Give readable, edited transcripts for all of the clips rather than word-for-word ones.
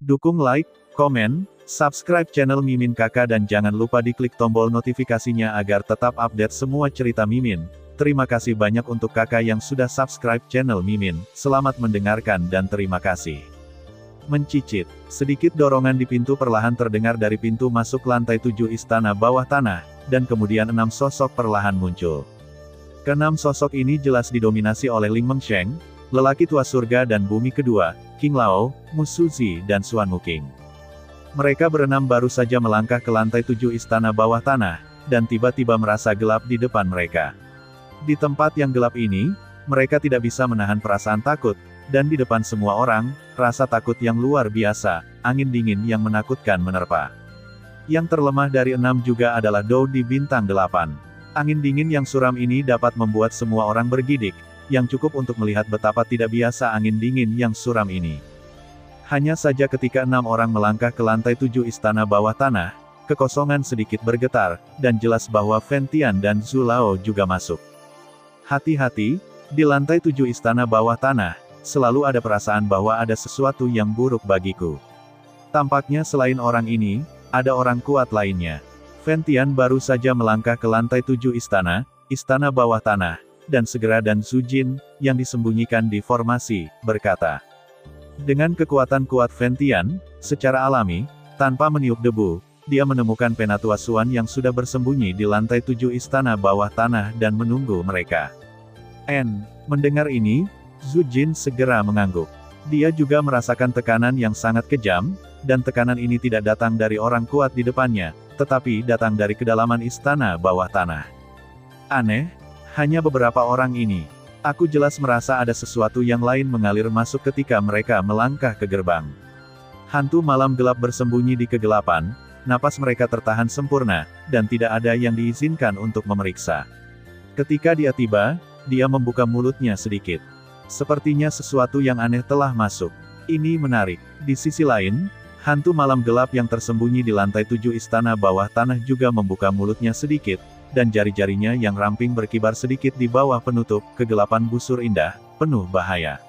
Dukung like, komen, subscribe channel Mimin Kakak dan jangan lupa diklik tombol notifikasinya agar tetap update semua cerita Mimin. Terima kasih banyak untuk kakak yang sudah subscribe channel Mimin. Selamat mendengarkan dan terima kasih. Mencicit. Sedikit dorongan di pintu perlahan terdengar dari pintu masuk lantai 7 istana bawah tanah, dan kemudian 6 sosok perlahan muncul. Keenam sosok ini jelas didominasi oleh Ling Mengsheng, lelaki tua surga dan bumi kedua, King Lao, Mu Suzi dan Xuan Muking. Mereka berenam baru saja melangkah ke lantai 7 istana bawah tanah, dan tiba-tiba merasa gelap di depan mereka. Di tempat yang gelap ini, mereka tidak bisa menahan perasaan takut, dan di depan semua orang, rasa takut yang luar biasa, angin dingin yang menakutkan menerpa. Yang terlemah dari 6 juga adalah Dou di bintang 8. Angin dingin yang suram ini dapat membuat semua orang bergidik, yang cukup untuk melihat betapa tidak biasa angin dingin yang suram ini. Hanya saja ketika 6 orang melangkah ke lantai 7 istana bawah tanah, kekosongan sedikit bergetar, dan jelas bahwa Fen Tian dan Zhu Lao juga masuk. Hati-hati, di lantai 7 istana bawah tanah, selalu ada perasaan bahwa ada sesuatu yang buruk bagiku. Tampaknya selain orang ini, ada orang kuat lainnya. Fen Tian baru saja melangkah ke lantai 7 istana bawah tanah, dan segera dan Zhu Jin, yang disembunyikan di formasi, berkata. Dengan kekuatan kuat Fen Tian, secara alami, tanpa meniup debu, dia menemukan Penatua Xuan yang sudah bersembunyi di lantai 7 istana bawah tanah dan menunggu mereka. Mendengar ini, Zhu Jin segera mengangguk. Dia juga merasakan tekanan yang sangat kejam, dan tekanan ini tidak datang dari orang kuat di depannya, tetapi datang dari kedalaman istana bawah tanah. Aneh, hanya beberapa orang ini. Aku jelas merasa ada sesuatu yang lain mengalir masuk ketika mereka melangkah ke gerbang. Hantu malam gelap bersembunyi di kegelapan, napas mereka tertahan sempurna, dan tidak ada yang diizinkan untuk memeriksa. Ketika dia tiba, dia membuka mulutnya sedikit. Sepertinya sesuatu yang aneh telah masuk. Ini menarik. Di sisi lain, hantu malam gelap yang tersembunyi di lantai 7 istana bawah tanah juga membuka mulutnya sedikit, dan jari-jarinya yang ramping berkibar sedikit di bawah penutup kegelapan busur indah, penuh bahaya.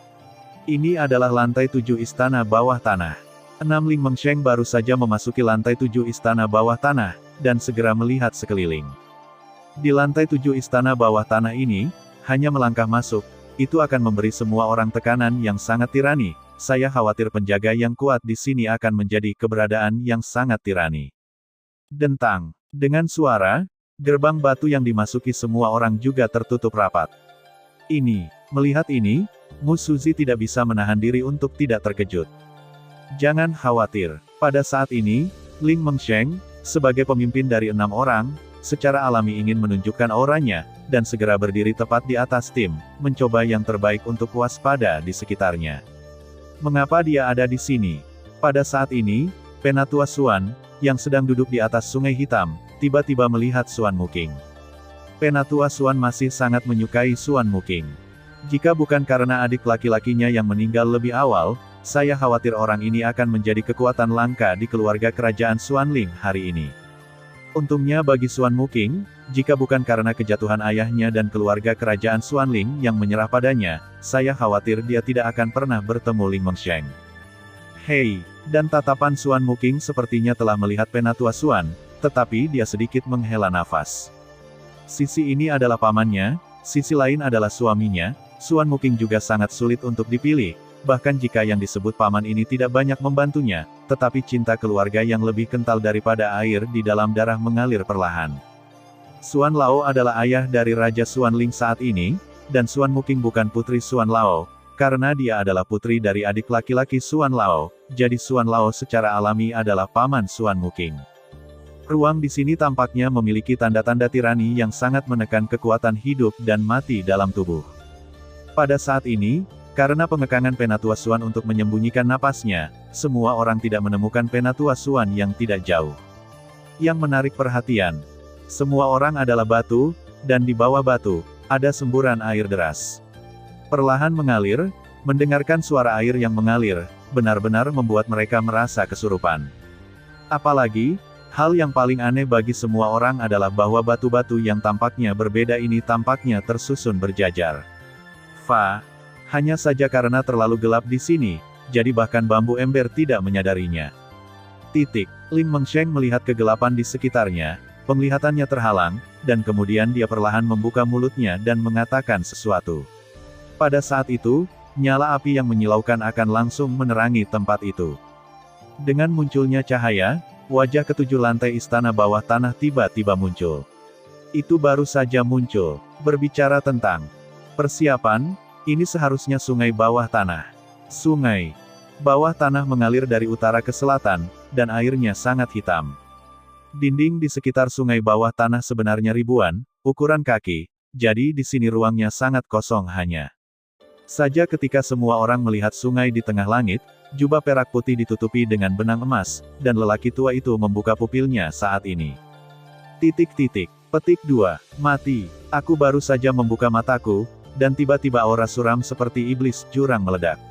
Ini adalah lantai 7 istana bawah tanah. 6 Ling Mengsheng baru saja memasuki lantai 7 istana bawah tanah, dan segera melihat sekeliling. Di lantai 7 istana bawah tanah ini, hanya melangkah masuk, itu akan memberi semua orang tekanan yang sangat tirani. Saya khawatir penjaga yang kuat di sini akan menjadi keberadaan yang sangat tirani. Dentang. Dengan suara, gerbang batu yang dimasuki semua orang juga tertutup rapat. Melihat ini, Mu Suzi tidak bisa menahan diri untuk tidak terkejut. Jangan khawatir. Pada saat ini, Ling Mengsheng, sebagai pemimpin dari 6 orang, secara alami ingin menunjukkan auranya, dan segera berdiri tepat di atas tim, mencoba yang terbaik untuk waspada di sekitarnya. Mengapa dia ada di sini? Pada saat ini, Penatua Xuan, yang sedang duduk di atas sungai hitam, tiba-tiba melihat Xuan Muking. Penatua Xuan masih sangat menyukai Xuan Muking. Jika bukan karena adik laki-lakinya yang meninggal lebih awal, saya khawatir orang ini akan menjadi kekuatan langka di keluarga kerajaan Xuanling hari ini. Untungnya bagi Xuan Muking, jika bukan karena kejatuhan ayahnya dan keluarga kerajaan Xuanling yang menyerah padanya, saya khawatir dia tidak akan pernah bertemu Ling Mengsheng. Hei, dan tatapan Xuan Muking sepertinya telah melihat Penatua Xuan, tetapi dia sedikit menghela nafas. Sisi ini adalah pamannya, sisi lain adalah suaminya. Xuan Muking juga sangat sulit untuk dipilih, bahkan jika yang disebut paman ini tidak banyak membantunya, tetapi cinta keluarga yang lebih kental daripada air di dalam darah mengalir perlahan. Xuan Lao adalah ayah dari Raja Xuanling saat ini, dan Xuan Muking bukan putri Xuan Lao, karena dia adalah putri dari adik laki-laki Xuan Lao, jadi Xuan Lao secara alami adalah paman Xuan Muking. Ruang di sini tampaknya memiliki tanda-tanda tirani yang sangat menekan kekuatan hidup dan mati dalam tubuh. Pada saat ini, karena pengekangan Penatua Xuan untuk menyembunyikan napasnya, semua orang tidak menemukan Penatua Xuan yang tidak jauh. Yang menarik perhatian, semua orang adalah batu, dan di bawah batu, ada semburan air deras. Perlahan mengalir, mendengarkan suara air yang mengalir, benar-benar membuat mereka merasa kesurupan. Apalagi, hal yang paling aneh bagi semua orang adalah bahwa batu-batu yang tampaknya berbeda ini tampaknya tersusun berjajar. Hanya saja karena terlalu gelap di sini, jadi bahkan bambu ember tidak menyadarinya. Ling Mengsheng melihat kegelapan di sekitarnya, penglihatannya terhalang, dan kemudian dia perlahan membuka mulutnya dan mengatakan sesuatu. Pada saat itu, nyala api yang menyilaukan akan langsung menerangi tempat itu. Dengan munculnya cahaya, wajah ketujuh lantai istana bawah tanah tiba-tiba muncul. Itu baru saja muncul, berbicara tentang persiapan, ini seharusnya sungai bawah tanah. Sungai bawah tanah mengalir dari utara ke selatan, dan airnya sangat hitam. Dinding di sekitar sungai bawah tanah sebenarnya ribuan, ukuran kaki, jadi di sini ruangnya sangat kosong hanya saja ketika semua orang melihat sungai di tengah langit, jubah perak putih ditutupi dengan benang emas, dan lelaki tua itu membuka pupilnya saat ini. Petik 2. Mati. Aku baru saja membuka mataku, dan tiba-tiba aura suram seperti iblis jurang meledak.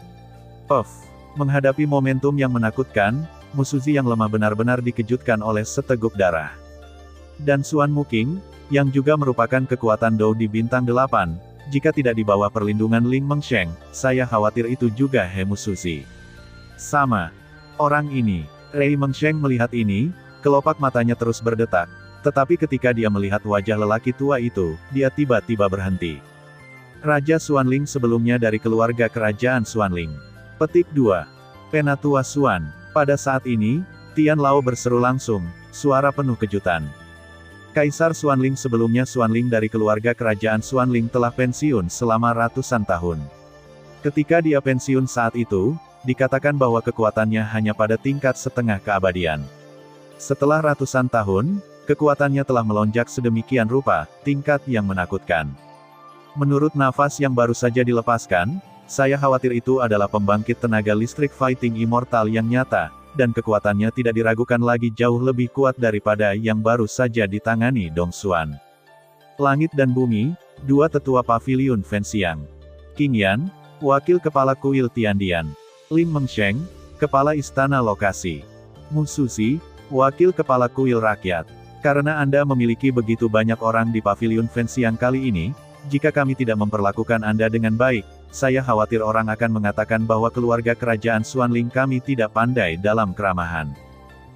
Menghadapi momentum yang menakutkan, Musuzi yang lemah benar-benar dikejutkan oleh seteguk darah. Dan Xuan Muking, yang juga merupakan kekuatan Dou di bintang 8, jika tidak di bawah perlindungan Ling Mengsheng, saya khawatir itu juga He Musuzi. Sama. Orang ini. Ray Mengsheng melihat ini, kelopak matanya terus berdetak, tetapi ketika dia melihat wajah lelaki tua itu, dia tiba-tiba berhenti. Raja Xuanling sebelumnya dari keluarga kerajaan Xuanling. Petik 2. Penatua Xuan. Pada saat ini, Tian Lao berseru langsung, suara penuh kejutan. Kaisar Xuanling sebelumnya Xuanling dari keluarga kerajaan Xuanling telah pensiun selama ratusan tahun. Ketika dia pensiun saat itu, dikatakan bahwa kekuatannya hanya pada tingkat setengah keabadian. Setelah ratusan tahun, kekuatannya telah melonjak sedemikian rupa, tingkat yang menakutkan. Menurut nafas yang baru saja dilepaskan, saya khawatir itu adalah pembangkit tenaga listrik fighting immortal yang nyata, dan kekuatannya tidak diragukan lagi jauh lebih kuat daripada yang baru saja ditangani Dong Xuan. Langit dan bumi, dua tetua paviliun Fenxiang. Qing Yan, wakil kepala kuil Tiandian. Ling Mengsheng, kepala istana lokasi. Musuzi, wakil kepala kuil rakyat. Karena Anda memiliki begitu banyak orang di paviliun Fenxiang kali ini, jika kami tidak memperlakukan Anda dengan baik, saya khawatir orang akan mengatakan bahwa keluarga kerajaan Xuanling kami tidak pandai dalam keramahan.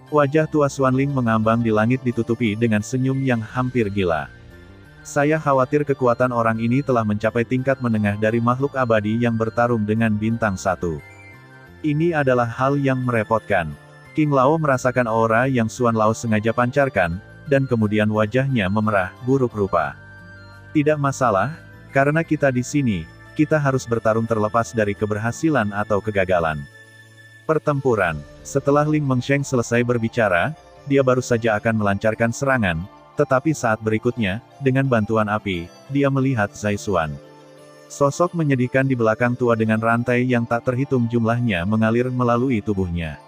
Wajah tua Xuanling mengambang di langit ditutupi dengan senyum yang hampir gila. Saya khawatir kekuatan orang ini telah mencapai tingkat menengah dari makhluk abadi yang bertarung dengan bintang 1. Ini adalah hal yang merepotkan. King Lao merasakan aura yang Xuan Lao sengaja pancarkan, dan kemudian wajahnya memerah, buruk rupa. Tidak masalah, karena kita di sini, kita harus bertarung terlepas dari keberhasilan atau kegagalan. Pertempuran. Setelah Ling Mengsheng selesai berbicara, dia baru saja akan melancarkan serangan, tetapi saat berikutnya, dengan bantuan api, dia melihat Zai Xuan. Sosok menyedihkan di belakang tua dengan rantai yang tak terhitung jumlahnya mengalir melalui tubuhnya.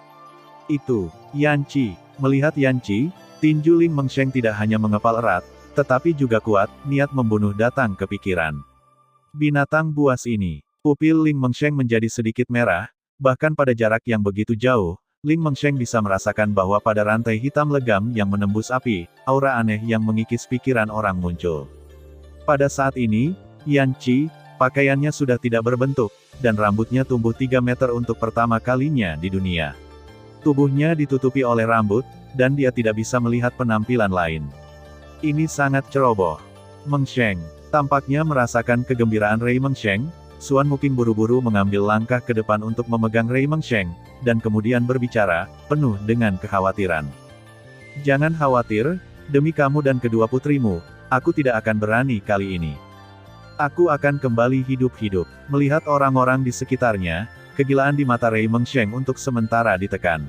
Itu, Yan Qi. Melihat Yan Qi, tinju Ling Mengsheng tidak hanya mengepal erat, tetapi juga kuat, niat membunuh datang ke pikiran. Binatang buas ini. Pupil Ling Mengsheng menjadi sedikit merah, bahkan pada jarak yang begitu jauh, Ling Mengsheng bisa merasakan bahwa pada rantai hitam legam yang menembus api, aura aneh yang mengikis pikiran orang muncul. Pada saat ini, Yan Qi, pakaiannya sudah tidak berbentuk, dan rambutnya tumbuh 3 meter untuk pertama kalinya di dunia. Tubuhnya ditutupi oleh rambut, dan dia tidak bisa melihat penampilan lain. Ini sangat ceroboh. Mengsheng tampaknya merasakan kegembiraan Ray Mengsheng. Xuan Muking buru-buru mengambil langkah ke depan untuk memegang Ray Mengsheng, dan kemudian berbicara, penuh dengan kekhawatiran. Jangan khawatir, demi kamu dan kedua putrimu, aku tidak akan berani kali ini. Aku akan kembali hidup-hidup. Melihat orang-orang di sekitarnya, kegilaan di mata Ray Mengsheng untuk sementara ditekan.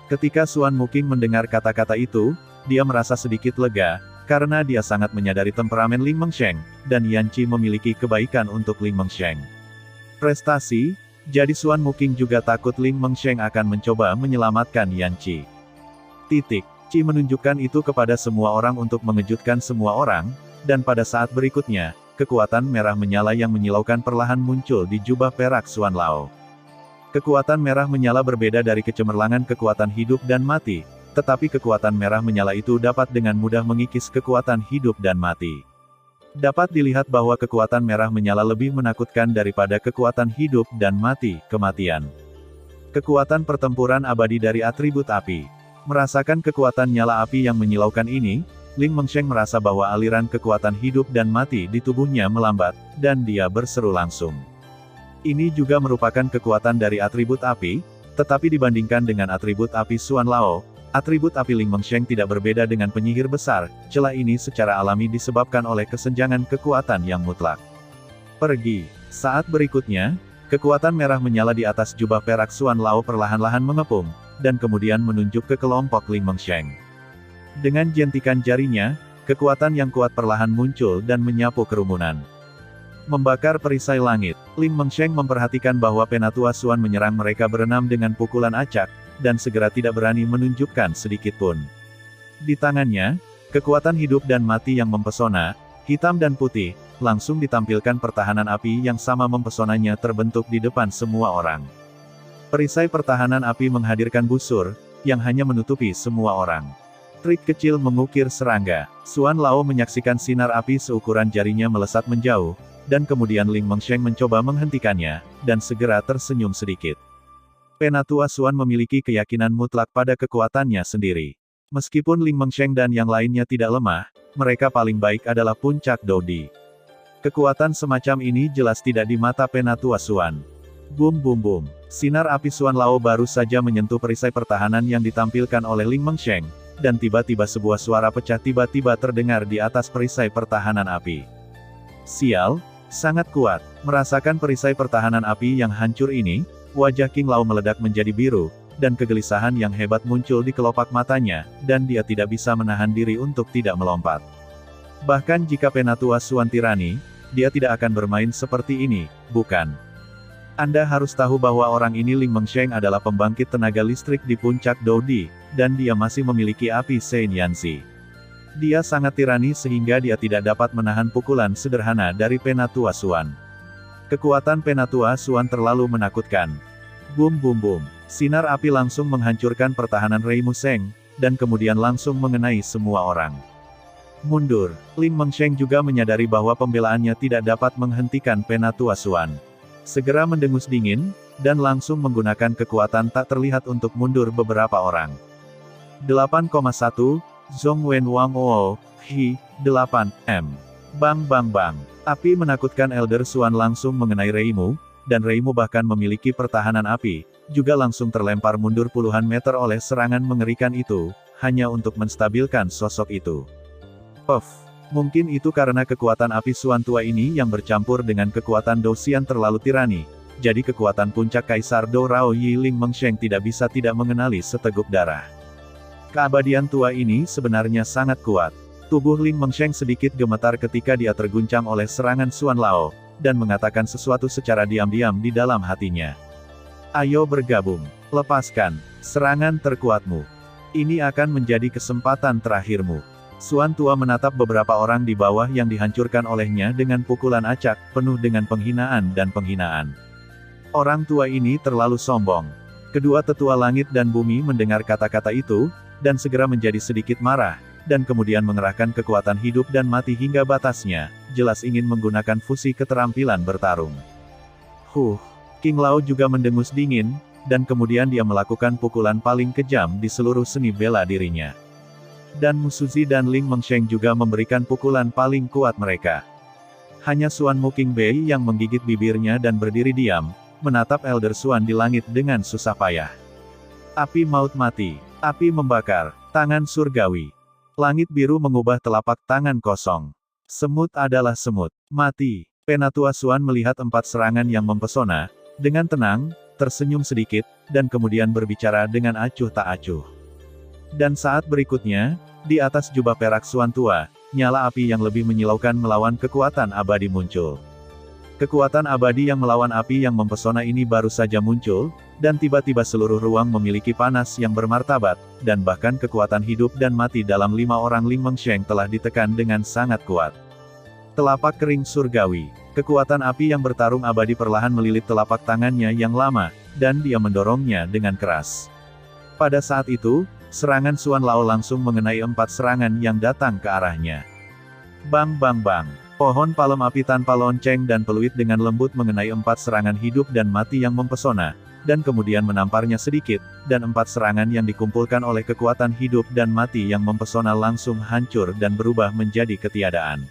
Ketika Xuan Muking mendengar kata-kata itu, dia merasa sedikit lega, karena dia sangat menyadari temperamen Ling Mengsheng, dan Yan Qi memiliki kebaikan untuk Ling Mengsheng. Prestasi, jadi Xuan Muking juga takut Ling Mengsheng akan mencoba menyelamatkan Yan Qi. Qi menunjukkan itu kepada semua orang untuk mengejutkan semua orang, dan pada saat berikutnya, kekuatan merah menyala yang menyilaukan perlahan muncul di jubah perak Xuan Lao. Kekuatan merah menyala berbeda dari kecemerlangan kekuatan hidup dan mati, tetapi kekuatan merah menyala itu dapat dengan mudah mengikis kekuatan hidup dan mati. Dapat dilihat bahwa kekuatan merah menyala lebih menakutkan daripada kekuatan hidup dan mati, kematian. Kekuatan pertempuran abadi dari atribut api. Merasakan kekuatan nyala api yang menyilaukan ini, Ling Mengsheng merasa bahwa aliran kekuatan hidup dan mati di tubuhnya melambat, dan dia berseru langsung. Ini juga merupakan kekuatan dari atribut api, tetapi dibandingkan dengan atribut api Xuan Lao, atribut api Ling Mengsheng tidak berbeda dengan penyihir besar. Celah ini secara alami disebabkan oleh kesenjangan kekuatan yang mutlak. Pergi. Saat berikutnya, kekuatan merah menyala di atas jubah perak Xuan Lao perlahan-lahan mengepung, dan kemudian menunjuk ke kelompok Ling Mengsheng. Dengan jentikan jarinya, kekuatan yang kuat perlahan muncul dan menyapu kerumunan. Membakar perisai langit, Ling Mengsheng memperhatikan bahwa Penatua Xuan menyerang mereka berenam dengan pukulan acak, dan segera tidak berani menunjukkan sedikit pun. Di tangannya, kekuatan hidup dan mati yang mempesona, hitam dan putih, langsung ditampilkan pertahanan api yang sama mempesonanya terbentuk di depan semua orang. Perisai pertahanan api menghadirkan busur, yang hanya menutupi semua orang. Trik kecil mengukir serangga. Xuan Lao menyaksikan sinar api seukuran jarinya melesat menjauh, dan kemudian Ling Mengsheng mencoba menghentikannya, dan segera tersenyum sedikit. Penatua Xuan memiliki keyakinan mutlak pada kekuatannya sendiri. Meskipun Ling Mengsheng dan yang lainnya tidak lemah, mereka paling baik adalah puncak Dodi. Kekuatan semacam ini jelas tidak di mata Penatua Xuan. Bum bum bum. Sinar api Xuan Lao baru saja menyentuh perisai pertahanan yang ditampilkan oleh Ling Mengsheng, dan tiba-tiba sebuah suara pecah tiba-tiba terdengar di atas perisai pertahanan api. Sial, sangat kuat. Merasakan perisai pertahanan api yang hancur ini, wajah King Lao meledak menjadi biru, dan kegelisahan yang hebat muncul di kelopak matanya, dan dia tidak bisa menahan diri untuk tidak melompat. Bahkan jika Penatua Xuan tirani, dia tidak akan bermain seperti ini, bukan? Anda harus tahu bahwa orang ini Ling Mengsheng adalah pembangkit tenaga listrik di puncak Dodi, dan dia masih memiliki api Sein Yanzi. Dia sangat tirani sehingga dia tidak dapat menahan pukulan sederhana dari Penatua Xuan. Kekuatan Penatua Xuan terlalu menakutkan. Bum bum bum. Sinar api langsung menghancurkan pertahanan Rei Museng, dan kemudian langsung mengenai semua orang. Mundur. Ling Mengsheng juga menyadari bahwa pembelaannya tidak dapat menghentikan Penatua Xuan. Segera mendengus dingin, dan langsung menggunakan kekuatan tak terlihat untuk mundur beberapa orang. 8,1, Zhong Wen Wang Oo, Hi, 8, M. Bang bang bang. Api menakutkan Elder Xuan langsung mengenai Reimu, dan Reimu bahkan memiliki pertahanan api, juga langsung terlempar mundur puluhan meter oleh serangan mengerikan itu, hanya untuk menstabilkan sosok itu. Mungkin itu karena kekuatan api Xuan tua ini yang bercampur dengan kekuatan Dou Xian terlalu tirani, jadi kekuatan puncak Kaisar Dou Rao Yi Ling Mengsheng tidak bisa tidak mengenali seteguk darah. Keabadian tua ini sebenarnya sangat kuat. Tubuh Ling Mengsheng sedikit gemetar ketika dia terguncang oleh serangan Xuan Lao, dan mengatakan sesuatu secara diam-diam di dalam hatinya. Ayo bergabung, lepaskan serangan terkuatmu. Ini akan menjadi kesempatan terakhirmu. Xuan tua menatap beberapa orang di bawah yang dihancurkan olehnya dengan pukulan acak, penuh dengan penghinaan dan penghinaan. Orang tua ini terlalu sombong. Kedua tetua langit dan bumi mendengar kata-kata itu, dan segera menjadi sedikit marah, dan kemudian mengerahkan kekuatan hidup dan mati hingga batasnya, jelas ingin menggunakan fusi keterampilan bertarung. King Lao juga mendengus dingin, dan kemudian dia melakukan pukulan paling kejam di seluruh seni bela dirinya. Dan Musuzi dan Ling Mengsheng juga memberikan pukulan paling kuat mereka. Hanya Xuan Muking Bei yang menggigit bibirnya dan berdiri diam, menatap Elder Xuan di langit dengan susah payah. Api maut mati, api membakar, tangan surgawi. Langit biru mengubah telapak tangan kosong. Semut adalah semut, mati. Penatua Xuan melihat 4 serangan yang mempesona, dengan tenang, tersenyum sedikit, dan kemudian berbicara dengan acuh tak acuh. Dan saat berikutnya, di atas jubah perak Xuan tua, nyala api yang lebih menyilaukan melawan kekuatan abadi muncul. Kekuatan abadi yang melawan api yang mempesona ini baru saja muncul, dan tiba-tiba seluruh ruang memiliki panas yang bermartabat, dan bahkan kekuatan hidup dan mati dalam 5 orang Ling Mengsheng telah ditekan dengan sangat kuat. Telapak kering surgawi. Kekuatan api yang bertarung abadi perlahan melilit telapak tangannya yang lama, dan dia mendorongnya dengan keras. Pada saat itu, serangan Xuan Lao langsung mengenai 4 serangan yang datang ke arahnya. Bang bang bang. Pohon palem api tanpa lonceng dan peluit dengan lembut mengenai 4 serangan hidup dan mati yang mempesona, dan kemudian menamparnya sedikit, dan 4 serangan yang dikumpulkan oleh kekuatan hidup dan mati yang mempesona langsung hancur dan berubah menjadi ketiadaan.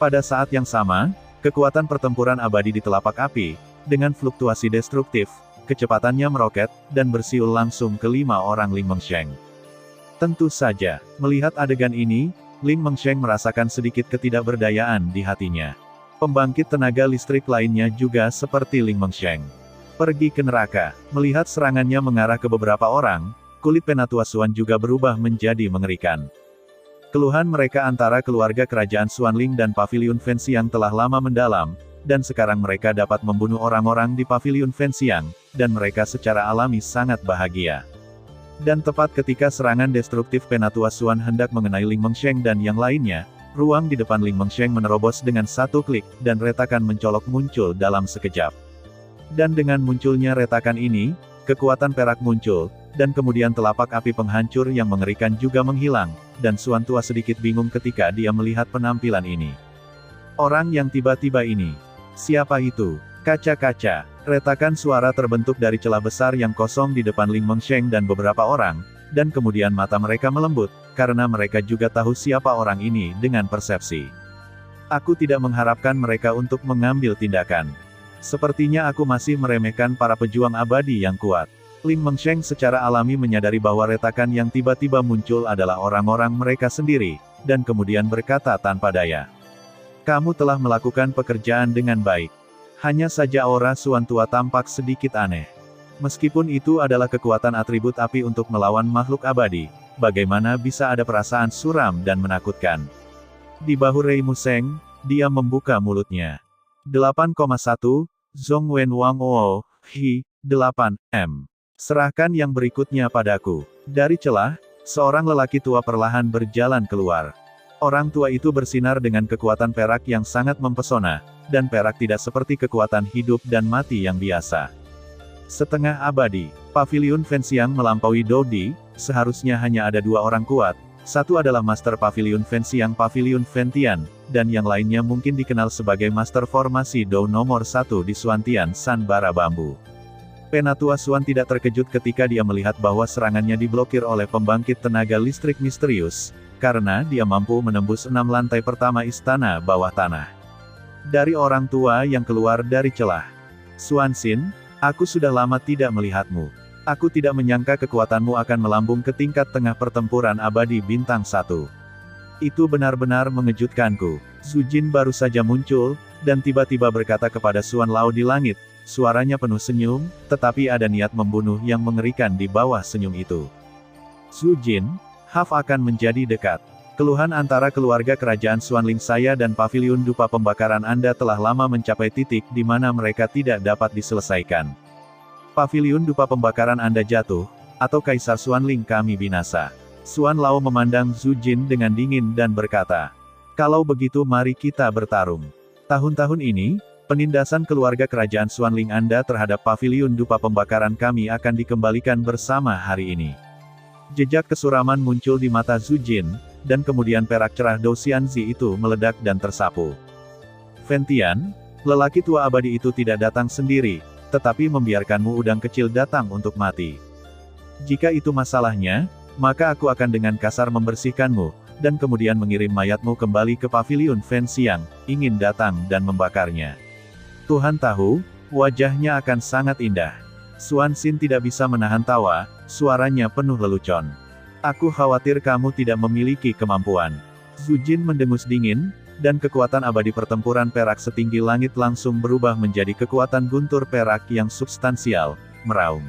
Pada saat yang sama, kekuatan pertempuran abadi di telapak api, dengan fluktuasi destruktif, kecepatannya meroket, dan bersiul langsung ke 5 orang Ling Mengsheng. Tentu saja, melihat adegan ini, Ling Mengsheng merasakan sedikit ketidakberdayaan di hatinya. Pembangkit tenaga listrik lainnya juga seperti Ling Mengsheng. Pergi ke neraka. Melihat serangannya mengarah ke beberapa orang, kulit Penatua Xuan juga berubah menjadi mengerikan. Keluhan mereka antara keluarga kerajaan Xuanling dan Paviliun Fenxiang telah lama mendalam, dan sekarang mereka dapat membunuh orang-orang di Paviliun Fenxiang, dan mereka secara alami sangat bahagia. Dan tepat ketika serangan destruktif Penatua Xuan hendak mengenai Ling Mengsheng dan yang lainnya, ruang di depan Ling Mengsheng menerobos dengan satu klik, dan retakan mencolok muncul dalam sekejap. Dan dengan munculnya retakan ini, kekuatan perak muncul, dan kemudian telapak api penghancur yang mengerikan juga menghilang, dan Xuan tua sedikit bingung ketika dia melihat penampilan ini. Orang yang tiba-tiba ini, siapa itu? Kaca-kaca, retakan suara terbentuk dari celah besar yang kosong di depan Ling Mengsheng dan beberapa orang, dan kemudian mata mereka melembut, karena mereka juga tahu siapa orang ini dengan persepsi. Aku tidak mengharapkan mereka untuk mengambil tindakan. Sepertinya aku masih meremehkan para pejuang abadi yang kuat. Ling Mengsheng secara alami menyadari bahwa retakan yang tiba-tiba muncul adalah orang-orang mereka sendiri, dan kemudian berkata tanpa daya. Kamu telah melakukan pekerjaan dengan baik. Hanya saja aura Xuan tua tampak sedikit aneh. Meskipun itu adalah kekuatan atribut api untuk melawan makhluk abadi, bagaimana bisa ada perasaan suram dan menakutkan? Di bahu Rei Museng, dia membuka mulutnya. 8,1, Zhong Wen Wang O, Hi, 8, M. Serahkan yang berikutnya padaku. Dari celah, seorang lelaki tua perlahan berjalan keluar. Orang tua itu bersinar dengan kekuatan perak yang sangat mempesona, dan perak tidak seperti kekuatan hidup dan mati yang biasa. Setengah abadi, Paviliun Fenxiang melampaui Dodi, seharusnya hanya ada 2 orang kuat, satu adalah Master Paviliun Fenxiang Paviliun Fentian, dan yang lainnya mungkin dikenal sebagai Master Formasi Dou nomor 1 di Xuantian San Bara Bambu. Penatua Xuan tidak terkejut ketika dia melihat bahwa serangannya diblokir oleh pembangkit tenaga listrik misterius, karena dia mampu menembus 6 lantai pertama istana bawah tanah. Dari orang tua yang keluar dari celah. Xuanxin, aku sudah lama tidak melihatmu. Aku tidak menyangka kekuatanmu akan melambung ke tingkat tengah pertempuran abadi bintang 1. Itu benar-benar mengejutkanku. Zhu Jin baru saja muncul, dan tiba-tiba berkata kepada Xuan Lao di langit, suaranya penuh senyum, tetapi ada niat membunuh yang mengerikan di bawah senyum itu. Zhu Jin, Haf akan menjadi dekat. Keluhan antara keluarga kerajaan Xuanling saya dan Paviliun Dupa Pembakaran Anda telah lama mencapai titik di mana mereka tidak dapat diselesaikan. Paviliun Dupa Pembakaran Anda jatuh, atau Kaisar Xuanling kami binasa. Xuan Lao memandang Zhu Jin dengan dingin dan berkata, kalau begitu mari kita bertarung. Tahun-tahun ini, penindasan keluarga kerajaan Xuanling Anda terhadap Paviliun Dupa Pembakaran kami akan dikembalikan bersama hari ini. Jejak kesuraman muncul di mata Zhu Jin, dan kemudian perak cerah Dou Xianzi itu meledak dan tersapu. Fentian, lelaki tua abadi itu tidak datang sendiri, tetapi membiarkanmu udang kecil datang untuk mati. Jika itu masalahnya, maka aku akan dengan kasar membersihkanmu, dan kemudian mengirim mayatmu kembali ke Paviliun Fenxiang, ingin datang dan membakarnya. Tuhan tahu, wajahnya akan sangat indah. Xuanxin tidak bisa menahan tawa, suaranya penuh lelucon. Aku khawatir kamu tidak memiliki kemampuan. Zhu Jin mendengus dingin, dan kekuatan abadi pertempuran perak setinggi langit langsung berubah menjadi kekuatan guntur perak yang substansial, meraung.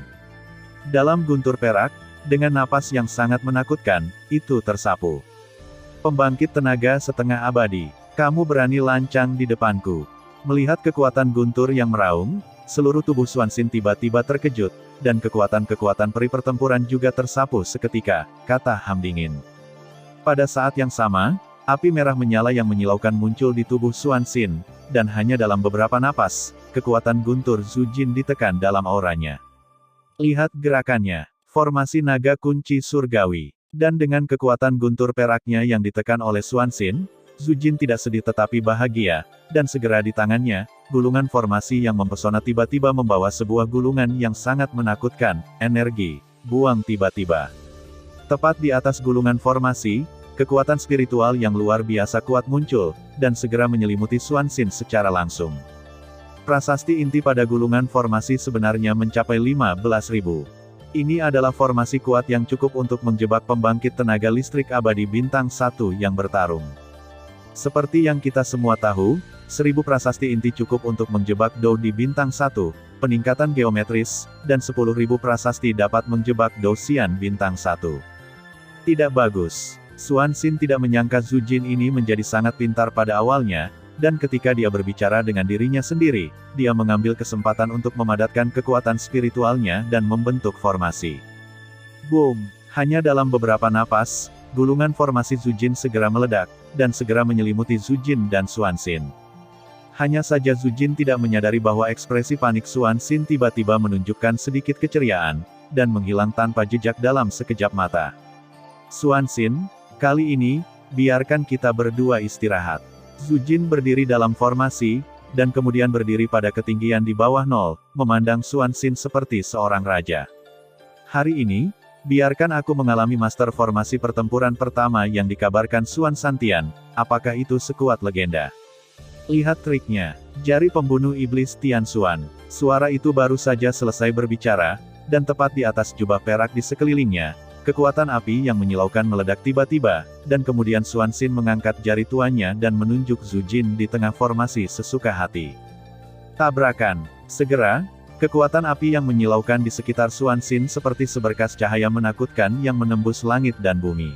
Dalam guntur perak, dengan napas yang sangat menakutkan, itu tersapu. Pembangkit tenaga setengah abadi, kamu berani lancang di depanku. Melihat kekuatan guntur yang meraung, seluruh tubuh Xuanxin tiba-tiba terkejut, dan kekuatan-kekuatan peri pertempuran juga tersapu seketika, kata Ham dingin. Pada saat yang sama, api merah menyala yang menyilaukan muncul di tubuh Xuanxin, dan hanya dalam beberapa napas, kekuatan guntur Zhu Jin ditekan dalam auranya. Lihat gerakannya, formasi naga kunci surgawi, dan dengan kekuatan guntur peraknya yang ditekan oleh Xuanxin, Zujin tidak sedih tetapi bahagia, dan segera di tangannya, gulungan formasi yang mempesona tiba-tiba membawa sebuah gulungan yang sangat menakutkan, energi, buang tiba-tiba. Tepat di atas gulungan formasi, kekuatan spiritual yang luar biasa kuat muncul, dan segera menyelimuti Xuanxin secara langsung. Prasasti inti pada gulungan formasi sebenarnya mencapai 15.000. Ini adalah formasi kuat yang cukup untuk menjebak pembangkit tenaga listrik abadi bintang 1 yang bertarung. Seperti yang kita semua tahu, 1000 prasasti inti cukup untuk menjebak Dou di bintang 1, peningkatan geometris, dan 10.000 prasasti dapat menjebak Dou Xian bintang 1. Tidak bagus. Xuanxin tidak menyangka Zujin ini menjadi sangat pintar pada awalnya, dan ketika dia berbicara dengan dirinya sendiri, dia mengambil kesempatan untuk memadatkan kekuatan spiritualnya dan membentuk formasi. Boom! Hanya dalam beberapa napas, gulungan formasi Zujin segera meledak, dan segera menyelimuti Zujin dan Xuanxin. Hanya saja Zujin tidak menyadari bahwa ekspresi panik Xuanxin tiba-tiba menunjukkan sedikit keceriaan, dan menghilang tanpa jejak dalam sekejap mata. Xuanxin, kali ini, biarkan kita berdua istirahat. Zujin berdiri dalam formasi, dan kemudian berdiri pada ketinggian di bawah nol, memandang Xuanxin seperti seorang raja. Hari ini, biarkan aku mengalami master formasi pertempuran pertama yang dikabarkan Xuan Santian, apakah itu sekuat legenda? Lihat triknya, jari pembunuh iblis Tian Xuan. Suara itu baru saja selesai berbicara, dan tepat di atas jubah perak di sekelilingnya, kekuatan api yang menyilaukan meledak tiba-tiba, dan kemudian Xuanxin mengangkat jari tuannya dan menunjuk Zujin di tengah formasi sesuka hati. Tabrakan. Segera, kekuatan api yang menyilaukan di sekitar Xuanxin seperti seberkas cahaya menakutkan yang menembus langit dan bumi.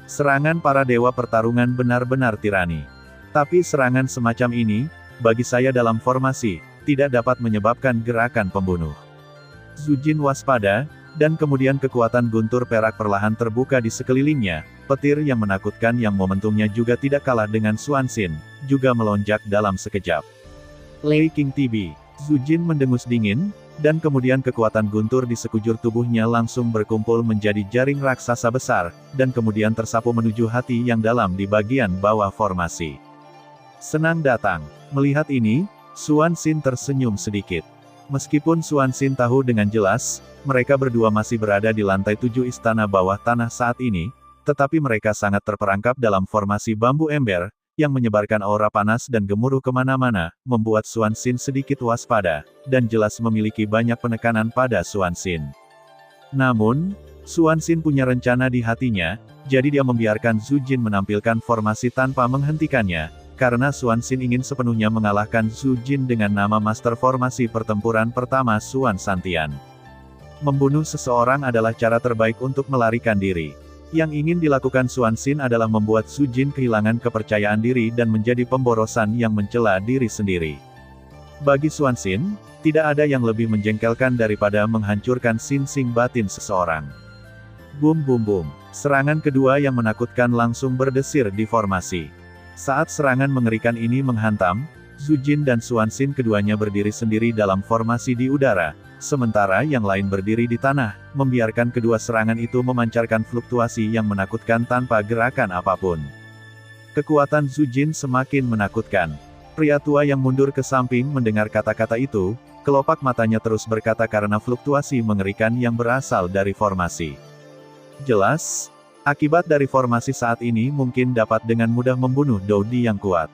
Serangan para dewa pertarungan benar-benar tirani. Tapi serangan semacam ini, bagi saya dalam formasi, tidak dapat menyebabkan gerakan pembunuh. Zujin waspada, dan kemudian kekuatan guntur perak perlahan terbuka di sekelilingnya, petir yang menakutkan yang momentumnya juga tidak kalah dengan Xuanxin, juga melonjak dalam sekejap. Lei King TV. Zujin mendengus dingin, dan kemudian kekuatan guntur di sekujur tubuhnya langsung berkumpul menjadi jaring raksasa besar, dan kemudian tersapu menuju hati yang dalam di bagian bawah formasi. Senang datang. Melihat ini, Xuanxin tersenyum sedikit. Meskipun Xuanxin tahu dengan jelas, mereka berdua masih berada di lantai 7 istana bawah tanah saat ini, tetapi mereka sangat terperangkap dalam formasi bambu ember, yang menyebarkan aura panas dan gemuruh kemana-mana, membuat Xuanxin sedikit waspada, dan jelas memiliki banyak penekanan pada Xuanxin. Namun, Xuanxin punya rencana di hatinya, jadi dia membiarkan Zujin menampilkan formasi tanpa menghentikannya, karena Xuanxin ingin sepenuhnya mengalahkan Zujin dengan nama Master Formasi Pertempuran Pertama Xuan Santian. Membunuh seseorang adalah cara terbaik untuk melarikan diri. Yang ingin dilakukan Xuanxin adalah membuat Zujin kehilangan kepercayaan diri dan menjadi pemborosan yang mencela diri sendiri. Bagi Xuanxin, tidak ada yang lebih menjengkelkan daripada menghancurkan sinsing batin seseorang. Boom boom boom. Serangan kedua yang menakutkan langsung berdesir di formasi. Saat serangan mengerikan ini menghantam, Zujin dan Xuanxin keduanya berdiri sendiri dalam formasi di udara, sementara yang lain berdiri di tanah, membiarkan kedua serangan itu memancarkan fluktuasi yang menakutkan tanpa gerakan apapun. Kekuatan Zujin semakin menakutkan. Pria tua yang mundur ke samping mendengar kata-kata itu, kelopak matanya terus berkata karena fluktuasi mengerikan yang berasal dari formasi. Jelas, akibat dari formasi saat ini mungkin dapat dengan mudah membunuh Doudi yang kuat.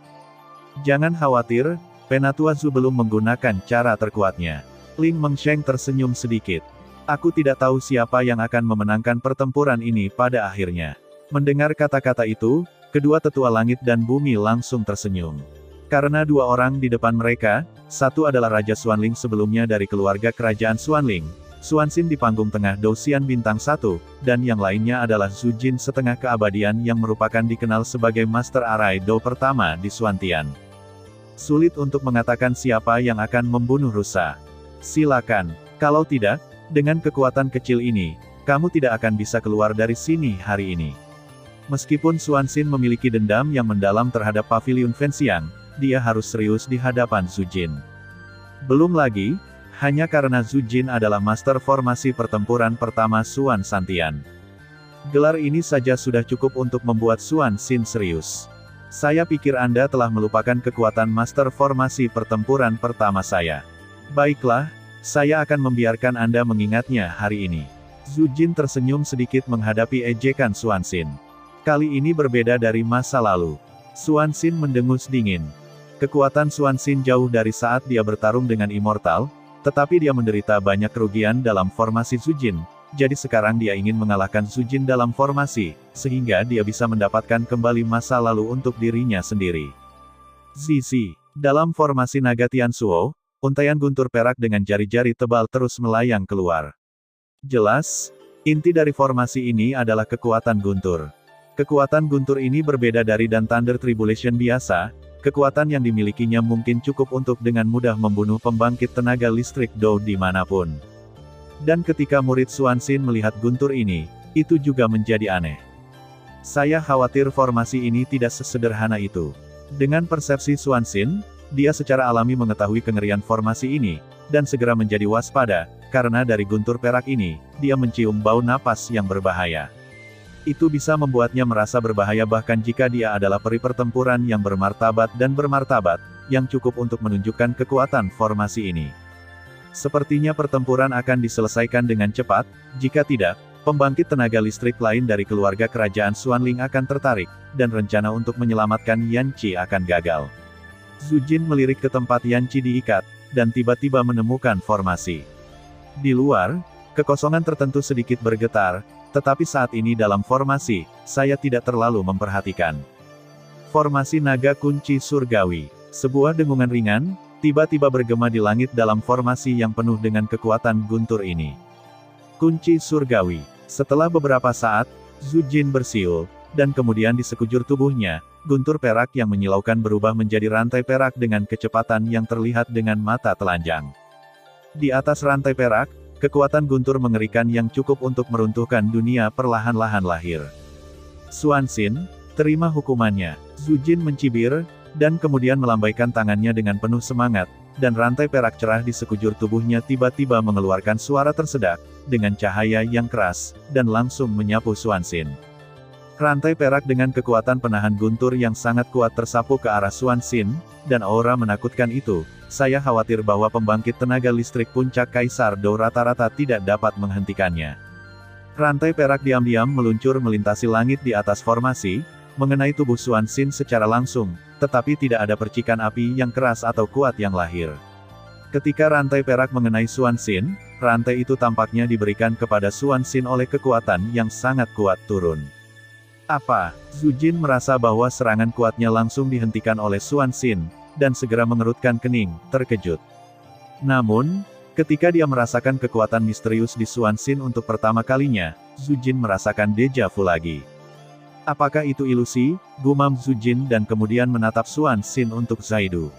Jangan khawatir, Penatua Zhu belum menggunakan cara terkuatnya. Ling Mengsheng tersenyum sedikit. Aku tidak tahu siapa yang akan memenangkan pertempuran ini pada akhirnya. Mendengar kata-kata itu, kedua tetua langit dan bumi langsung tersenyum. Karena dua orang di depan mereka, satu adalah Raja Xuanling sebelumnya dari keluarga kerajaan Xuanling, Xuanxin di panggung tengah Dou Xian bintang 1, dan yang lainnya adalah Zujin setengah keabadian yang merupakan dikenal sebagai Master Arai Dou pertama di Xuantian. Sulit untuk mengatakan siapa yang akan membunuh rusa. Silakan. Kalau tidak, dengan kekuatan kecil ini, kamu tidak akan bisa keluar dari sini hari ini. Meskipun Xuanxin memiliki dendam yang mendalam terhadap Paviliun Fenxiang, dia harus serius di hadapan Zujin. Belum lagi, hanya karena Zujin adalah master formasi pertempuran pertama Xuan Santian. Gelar ini saja sudah cukup untuk membuat Xuanxin serius. Saya pikir Anda telah melupakan kekuatan master formasi pertempuran pertama saya. Baiklah, saya akan membiarkan Anda mengingatnya hari ini. Zhu Jin tersenyum sedikit menghadapi ejekan Xuanxin. Kali ini berbeda dari masa lalu. Xuanxin mendengus dingin. Kekuatan Xuanxin jauh dari saat dia bertarung dengan Immortal, tetapi dia menderita banyak kerugian dalam formasi Zhu Jin. Jadi sekarang dia ingin mengalahkan Zhu Jin dalam formasi, sehingga dia bisa mendapatkan kembali masa lalu untuk dirinya sendiri. Zizi. Dalam formasi naga Tianzuo, untaian guntur perak dengan jari-jari tebal terus melayang keluar. Jelas, inti dari formasi ini adalah kekuatan guntur. Kekuatan guntur ini berbeda dari dan Thunder Tribulation biasa, kekuatan yang dimilikinya mungkin cukup untuk dengan mudah membunuh pembangkit tenaga listrik Dou dimanapun. Dan ketika murid Xuanxin melihat guntur ini, itu juga menjadi aneh. Saya khawatir formasi ini tidak sesederhana itu. Dengan persepsi Xuanxin, dia secara alami mengetahui kengerian formasi ini, dan segera menjadi waspada, karena dari guntur perak ini, dia mencium bau napas yang berbahaya. Itu bisa membuatnya merasa berbahaya bahkan jika dia adalah peri pertempuran yang bermartabat dan bermartabat, yang cukup untuk menunjukkan kekuatan formasi ini. Sepertinya pertempuran akan diselesaikan dengan cepat, jika tidak, pembangkit tenaga listrik lain dari keluarga kerajaan Xuanling akan tertarik, dan rencana untuk menyelamatkan Yan Qi akan gagal. Zhu Jin melirik ke tempat Yan Qi diikat, dan tiba-tiba menemukan formasi. Di luar, kekosongan tertentu sedikit bergetar, tetapi saat ini dalam formasi, saya tidak terlalu memperhatikan. Formasi naga kunci surgawi. Sebuah dengungan ringan, tiba-tiba bergema di langit dalam formasi yang penuh dengan kekuatan guntur ini. Kunci surgawi. Setelah beberapa saat, Zhu Jin bersiul, dan kemudian di sekujur tubuhnya, guntur perak yang menyilaukan berubah menjadi rantai perak dengan kecepatan yang terlihat dengan mata telanjang. Di atas rantai perak, kekuatan guntur mengerikan yang cukup untuk meruntuhkan dunia perlahan-lahan lahir. Xuanxin, terima hukumannya. Zhu Jin mencibir, dan kemudian melambaikan tangannya dengan penuh semangat, dan rantai perak cerah di sekujur tubuhnya tiba-tiba mengeluarkan suara tersedak, dengan cahaya yang keras, dan langsung menyapu Xuanxin. Rantai perak dengan kekuatan penahan guntur yang sangat kuat tersapu ke arah Xuanxin, dan aura menakutkan itu, saya khawatir bahwa pembangkit tenaga listrik puncak Kaisar Dou rata-rata tidak dapat menghentikannya. Rantai perak diam-diam meluncur melintasi langit di atas formasi, mengenai tubuh Xuanxin secara langsung, tetapi tidak ada percikan api yang keras atau kuat yang lahir. Ketika rantai perak mengenai Xuanxin, rantai itu tampaknya diberikan kepada Xuanxin oleh kekuatan yang sangat kuat turun. Apa? Zhu Jin merasa bahwa serangan kuatnya langsung dihentikan oleh Xuanxin, dan segera mengerutkan kening, terkejut. Namun, ketika dia merasakan kekuatan misterius di Xuanxin untuk pertama kalinya, Zhu Jin merasakan deja vu lagi. Apakah itu ilusi? Gumam Zhu Jin dan kemudian menatap Xuanxin untuk Zaidu.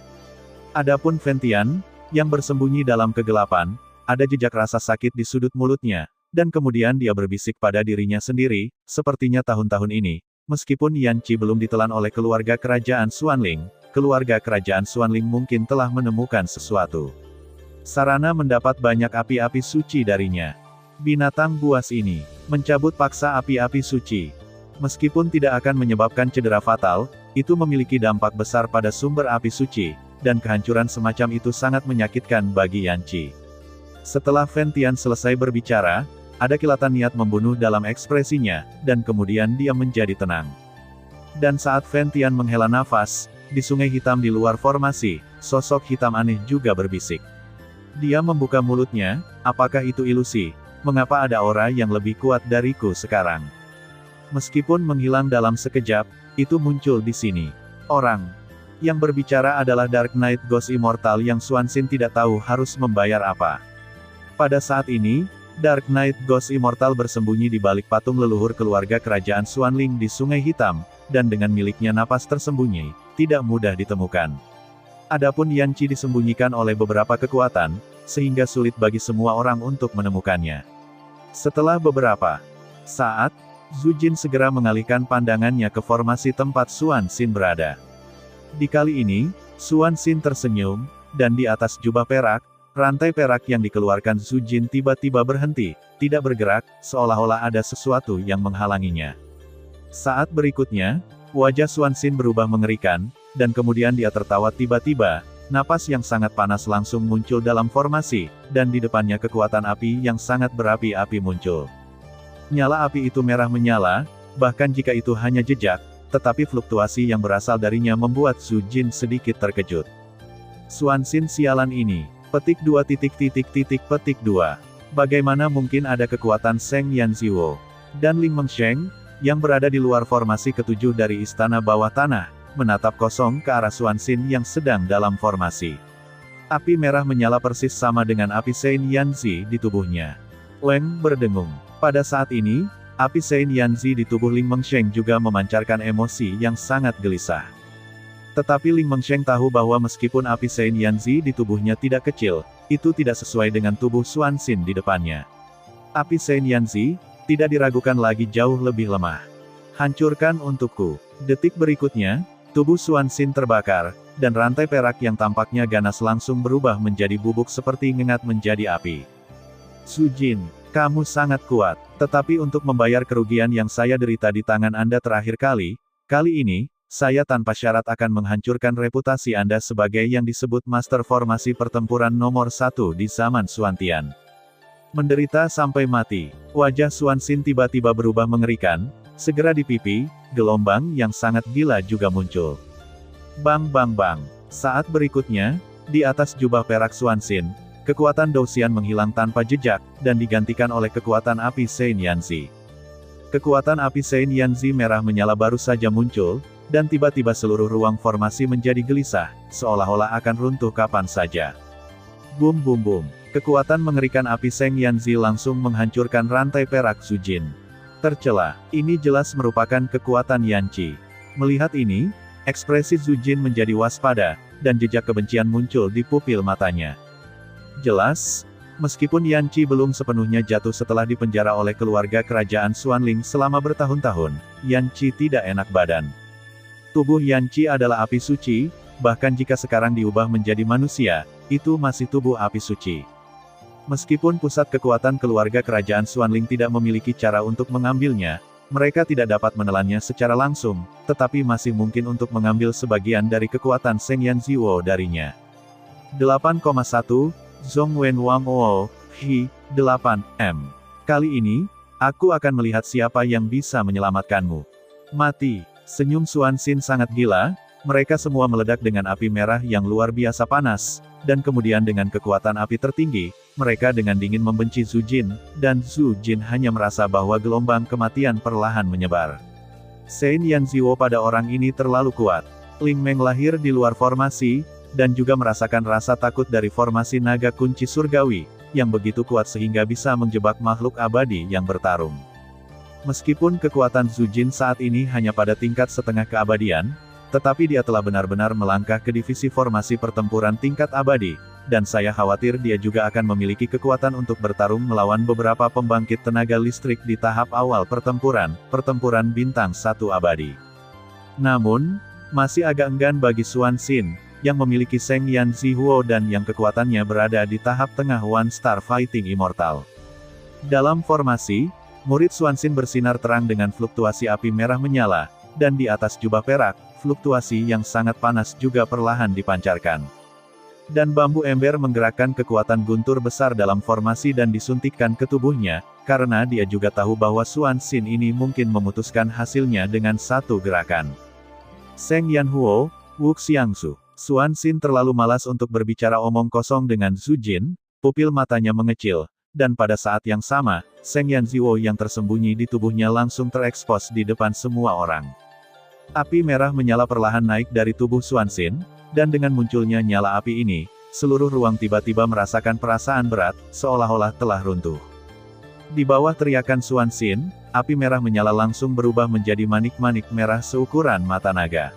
Adapun Fentian, yang bersembunyi dalam kegelapan, ada jejak rasa sakit di sudut mulutnya, dan kemudian dia berbisik pada dirinya sendiri, sepertinya tahun-tahun ini, meskipun Yan Qi belum ditelan oleh keluarga kerajaan Xuanling, keluarga kerajaan Xuanling mungkin telah menemukan sesuatu. Sarana mendapat banyak api-api suci darinya. Binatang buas ini, mencabut paksa api-api suci. Meskipun tidak akan menyebabkan cedera fatal, itu memiliki dampak besar pada sumber api suci, dan kehancuran semacam itu sangat menyakitkan bagi Yan Qi. Setelah Fentian selesai berbicara, ada kilatan niat membunuh dalam ekspresinya, dan kemudian dia menjadi tenang. Dan saat Fentian menghela nafas, di sungai hitam di luar formasi, sosok hitam aneh juga berbisik. Dia membuka mulutnya, apakah itu ilusi? Mengapa ada aura yang lebih kuat dariku sekarang? Meskipun menghilang dalam sekejap, itu muncul di sini. Orang yang berbicara adalah Dark Knight Ghost Immortal yang Xuanxin tidak tahu harus membayar apa. Pada saat ini, Dark Knight Ghost Immortal bersembunyi di balik patung leluhur keluarga kerajaan Xuanling di Sungai Hitam, dan dengan miliknya napas tersembunyi, tidak mudah ditemukan. Adapun Yan Qi disembunyikan oleh beberapa kekuatan, sehingga sulit bagi semua orang untuk menemukannya. Setelah beberapa saat, Zhu Jin segera mengalihkan pandangannya ke formasi tempat Xuanxin berada. Di kali ini, Xuanxin tersenyum, dan di atas jubah perak, rantai perak yang dikeluarkan Zhu Jin tiba-tiba berhenti, tidak bergerak, seolah-olah ada sesuatu yang menghalanginya. Saat berikutnya, Wajah Xuanxin berubah mengerikan, dan kemudian dia tertawa tiba-tiba, napas yang sangat panas langsung muncul dalam formasi, dan di depannya kekuatan api yang sangat berapi-api muncul. Nyala api itu merah menyala, bahkan jika itu hanya jejak, tetapi fluktuasi yang berasal darinya membuat Zhu Jin sedikit terkejut. Xuanxin sialan ini. Petik 2 petik 2. Bagaimana mungkin ada kekuatan Seng Yanziwo dan Ling Mengsheng, yang berada di luar formasi ketujuh dari istana bawah tanah, menatap kosong ke arah Xuanxin yang sedang dalam formasi. Api merah menyala persis sama dengan api Sein Yanzi di tubuhnya. Leng berdengung. Pada saat ini, api Sein Yanzi di tubuh Ling Mengsheng juga memancarkan emosi yang sangat gelisah. Tetapi Ling Mengsheng tahu bahwa meskipun api Sein Yanzi di tubuhnya tidak kecil, itu tidak sesuai dengan tubuh Xuanxin di depannya. Api Sein Yanzi tidak diragukan lagi jauh lebih lemah. Hancurkan untukku. Detik berikutnya, tubuh Xuanxin terbakar, dan rantai perak yang tampaknya ganas langsung berubah menjadi bubuk seperti ngengat menjadi api. Zhu Jin, kamu sangat kuat, tetapi untuk membayar kerugian yang saya derita di tangan Anda terakhir kali ini, saya tanpa syarat akan menghancurkan reputasi Anda sebagai yang disebut Master Formasi Pertempuran nomor 1 di zaman Xuantian. Menderita sampai mati. Wajah Xuanxin tiba-tiba berubah mengerikan, segera di pipi, gelombang yang sangat gila juga muncul. Bang bang bang. Saat berikutnya, di atas jubah perak Xuanxin, kekuatan Douxian menghilang tanpa jejak, dan digantikan oleh kekuatan api Sein Yanzi. Kekuatan api Sein Yanzi merah menyala baru saja muncul, dan tiba-tiba seluruh ruang formasi menjadi gelisah, seolah-olah akan runtuh kapan saja. Bum bum bum. Kekuatan mengerikan api Sein Yanzi langsung menghancurkan rantai perak Zhu Jin. Tercela, ini jelas merupakan kekuatan Yanqi. Melihat ini, ekspresi Zhu Jin menjadi waspada, dan jejak kebencian muncul di pupil matanya. Jelas, meskipun Yanqi belum sepenuhnya jatuh setelah dipenjara oleh keluarga kerajaan Xuanling selama bertahun-tahun, Yanqi tidak enak badan. Tubuh Yanqi adalah api suci, bahkan jika sekarang diubah menjadi manusia, itu masih tubuh api suci. Meskipun pusat kekuatan keluarga kerajaan Xuanling tidak memiliki cara untuk mengambilnya, mereka tidak dapat menelannya secara langsung, tetapi masih mungkin untuk mengambil sebagian dari kekuatan Seng Yanziwo darinya. 8,1 Zhongwen Wang Wo, Hi, 8M. Kali ini, aku akan melihat siapa yang bisa menyelamatkanmu. Mati. Senyum Xuanxin sangat gila, mereka semua meledak dengan api merah yang luar biasa panas, dan kemudian dengan kekuatan api tertinggi, mereka dengan dingin membenci Zhu Jin, dan Zhu Jin hanya merasa bahwa gelombang kematian perlahan menyebar. Sein Yanziwo pada orang ini terlalu kuat. Ling Meng lahir di luar formasi, dan juga merasakan rasa takut dari formasi naga kunci surgawi, yang begitu kuat sehingga bisa menjebak makhluk abadi yang bertarung. Meskipun kekuatan Zhu Jin saat ini hanya pada tingkat setengah keabadian, tetapi dia telah benar-benar melangkah ke divisi formasi pertempuran tingkat abadi, dan saya khawatir dia juga akan memiliki kekuatan untuk bertarung melawan beberapa pembangkit tenaga listrik di tahap awal pertempuran bintang 1 abadi. Namun, masih agak enggan bagi Xuanxin, yang memiliki Seng Yanziwo dan yang kekuatannya berada di tahap tengah One Star Fighting Immortal. Dalam formasi, murid Xuanxin bersinar terang dengan fluktuasi api merah menyala, dan di atas jubah perak, fluktuasi yang sangat panas juga perlahan dipancarkan. Dan bambu ember menggerakkan kekuatan guntur besar dalam formasi dan disuntikkan ke tubuhnya, karena dia juga tahu bahwa Xuanxin ini mungkin memutuskan hasilnya dengan satu gerakan. Seng Yanhuo, Wu Xiangsu. Xuanxin terlalu malas untuk berbicara omong kosong dengan Zhu Jin, pupil matanya mengecil, dan pada saat yang sama, Seng Yanziwo yang tersembunyi di tubuhnya langsung terekspos di depan semua orang. Api merah menyala perlahan naik dari tubuh Xuanxin, dan dengan munculnya nyala api ini, seluruh ruang tiba-tiba merasakan perasaan berat, seolah-olah telah runtuh. Di bawah teriakan Xuanxin, api merah menyala langsung berubah menjadi manik-manik merah seukuran mata naga.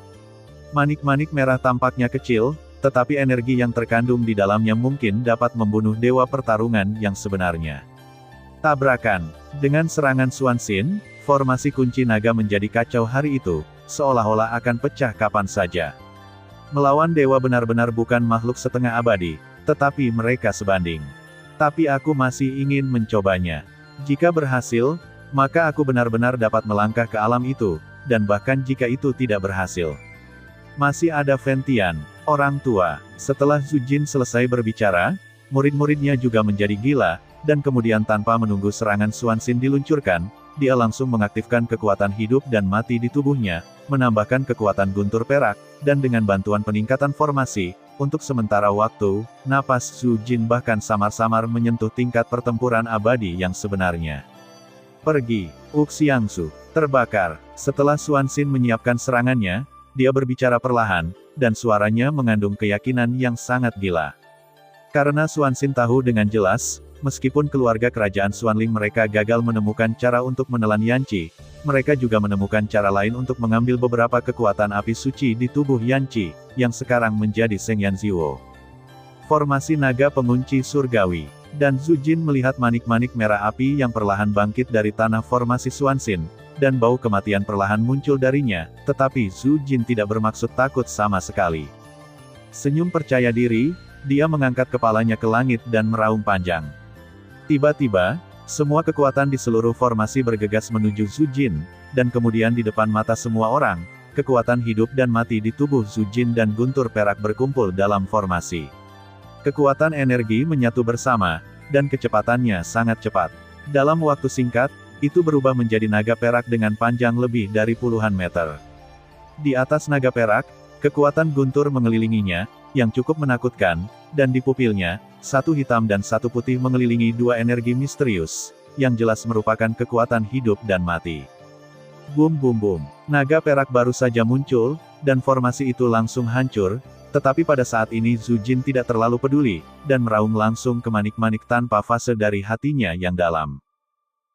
Manik-manik merah tampaknya kecil, tetapi energi yang terkandung di dalamnya mungkin dapat membunuh dewa pertarungan yang sebenarnya. Tabrakan. Dengan serangan Xuanxin, formasi kunci naga menjadi kacau hari itu, seolah-olah akan pecah kapan saja. Melawan dewa benar-benar bukan makhluk setengah abadi, tetapi mereka sebanding. Tapi aku masih ingin mencobanya. Jika berhasil, maka aku benar-benar dapat melangkah ke alam itu, dan bahkan jika itu tidak berhasil. Masih ada Ventian, orang tua. Setelah Zhu Jin selesai berbicara, murid-muridnya juga menjadi gila, dan kemudian tanpa menunggu serangan Xuanxin diluncurkan, dia langsung mengaktifkan kekuatan hidup dan mati di tubuhnya, menambahkan kekuatan guntur perak, dan dengan bantuan peningkatan formasi, untuk sementara waktu, napas Zhu Jin bahkan samar-samar menyentuh tingkat pertempuran abadi yang sebenarnya. Pergi, Uxiangsu, terbakar. Setelah Xuanxin menyiapkan serangannya, dia berbicara perlahan, dan suaranya mengandung keyakinan yang sangat gila. Karena Xuanxin tahu dengan jelas, meskipun keluarga kerajaan Xuanling mereka gagal menemukan cara untuk menelan Yanqi, mereka juga menemukan cara lain untuk mengambil beberapa kekuatan api suci di tubuh Yanqi, yang sekarang menjadi Shengyan Ziwo. Formasi naga pengunci surgawi. Dan Zhu Jin melihat manik-manik merah api yang perlahan bangkit dari tanah formasi Xuanxin, dan bau kematian perlahan muncul darinya, tetapi Zhu Jin tidak bermaksud takut sama sekali. Senyum percaya diri, dia mengangkat kepalanya ke langit dan meraung panjang. Tiba-tiba, semua kekuatan di seluruh formasi bergegas menuju Zhu Jin, dan kemudian di depan mata semua orang, kekuatan hidup dan mati di tubuh Zhu Jin dan guntur perak berkumpul dalam formasi. Kekuatan energi menyatu bersama, dan kecepatannya sangat cepat. Dalam waktu singkat, itu berubah menjadi naga perak dengan panjang lebih dari puluhan meter. Di atas naga perak, kekuatan guntur mengelilinginya, yang cukup menakutkan, dan di pupilnya, satu hitam dan satu putih mengelilingi dua energi misterius, yang jelas merupakan kekuatan hidup dan mati. Bum bum bum, naga perak baru saja muncul, dan formasi itu langsung hancur, tetapi pada saat ini Zhu Jin tidak terlalu peduli, dan meraung langsung ke manik-manik tanpa fase dari hatinya yang dalam.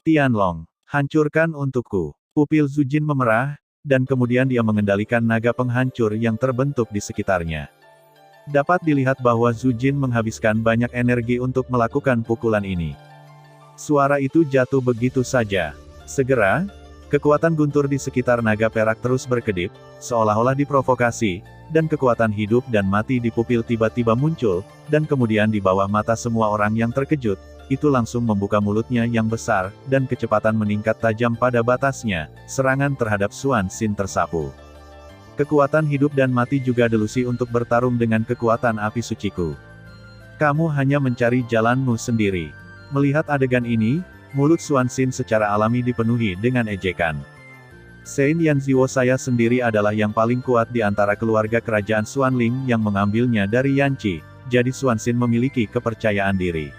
Tianlong, hancurkan untukku. Pupil Zhu Jin memerah, dan kemudian dia mengendalikan naga penghancur yang terbentuk di sekitarnya. Dapat dilihat bahwa Zhu Jin menghabiskan banyak energi untuk melakukan pukulan ini. Suara itu jatuh begitu saja. Segera, kekuatan guntur di sekitar naga perak terus berkedip, seolah-olah diprovokasi, dan kekuatan hidup dan mati di pupil tiba-tiba muncul, dan kemudian di bawah mata semua orang yang terkejut, itu langsung membuka mulutnya yang besar, dan kecepatan meningkat tajam pada batasnya, serangan terhadap Xuanxin tersapu. Kekuatan hidup dan mati juga delusi untuk bertarung dengan kekuatan api suciku. Kamu hanya mencari jalanmu sendiri. Melihat adegan ini, mulut Xuanxin secara alami dipenuhi dengan ejekan. Shengyan Ziwo saya sendiri adalah yang paling kuat di antara keluarga kerajaan Xuanling yang mengambilnya dari Yanqi, jadi Xuanxin memiliki kepercayaan diri.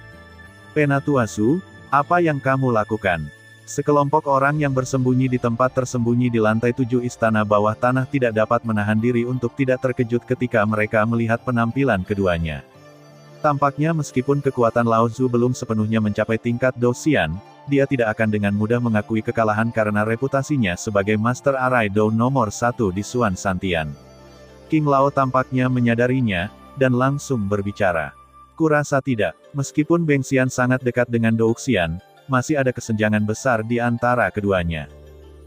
Penatua Su, apa yang kamu lakukan? Sekelompok orang yang bersembunyi di tempat tersembunyi di lantai 7 istana bawah tanah tidak dapat menahan diri untuk tidak terkejut ketika mereka melihat penampilan keduanya. Tampaknya meskipun kekuatan Lao Zhu belum sepenuhnya mencapai tingkat Douxian, dia tidak akan dengan mudah mengakui kekalahan karena reputasinya sebagai Master Arai Dou nomor 1 di Xuan Santian. King Lao tampaknya menyadarinya, dan langsung berbicara. Kurasa tidak, meskipun Beng Xian sangat dekat dengan Douxian, masih ada kesenjangan besar di antara keduanya.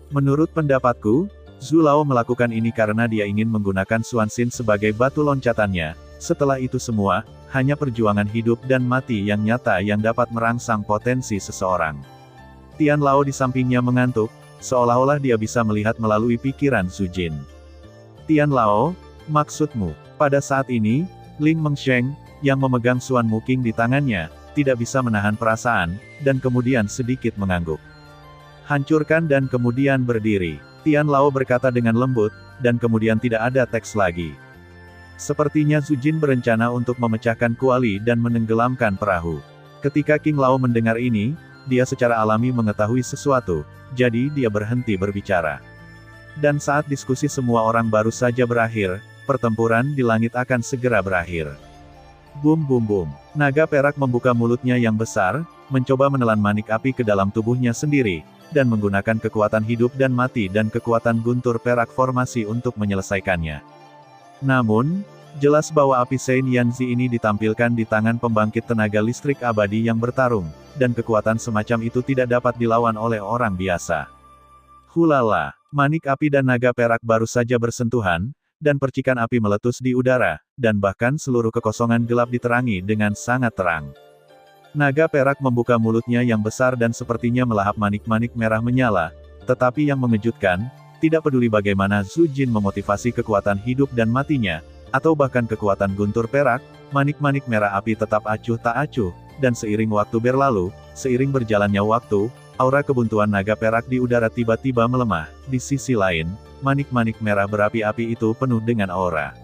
Menurut pendapatku, Zhu Lao melakukan ini karena dia ingin menggunakan Xuanxin sebagai batu loncatannya. Setelah itu semua, hanya perjuangan hidup dan mati yang nyata yang dapat merangsang potensi seseorang. Tian Lao di sampingnya mengantuk, seolah-olah dia bisa melihat melalui pikiran Zhu Jin. Tian Lao, maksudmu? Pada saat ini, Ling Mengsheng, yang memegang Xuan Muking di tangannya, tidak bisa menahan perasaan, dan kemudian sedikit mengangguk. Hancurkan dan kemudian berdiri. Tian Lao berkata dengan lembut, dan kemudian tidak ada teks lagi. Sepertinya Zhu Jin berencana untuk memecahkan kuali dan menenggelamkan perahu. Ketika King Lao mendengar ini, dia secara alami mengetahui sesuatu, jadi dia berhenti berbicara. Dan saat diskusi semua orang baru saja berakhir, pertempuran di langit akan segera berakhir. Bum bum bum. Naga perak membuka mulutnya yang besar, mencoba menelan manik api ke dalam tubuhnya sendiri, dan menggunakan kekuatan hidup dan mati dan kekuatan guntur perak formasi untuk menyelesaikannya. Namun, jelas bahwa api Saint Yanzi ini ditampilkan di tangan pembangkit tenaga listrik abadi yang bertarung, dan kekuatan semacam itu tidak dapat dilawan oleh orang biasa. Hulala, manik api dan naga perak baru saja bersentuhan, dan percikan api meletus di udara, dan bahkan seluruh kekosongan gelap diterangi dengan sangat terang. Naga perak membuka mulutnya yang besar dan sepertinya melahap manik-manik merah menyala, tetapi yang mengejutkan, Tidak peduli bagaimana Zhu Jin memotivasi kekuatan hidup dan matinya, atau bahkan kekuatan guntur perak, manik-manik merah api tetap acuh tak acuh, dan seiring waktu berlalu, seiring berjalannya waktu, aura kebuntuan naga perak di udara tiba-tiba melemah. Di sisi lain, manik-manik merah berapi-api itu penuh dengan aura.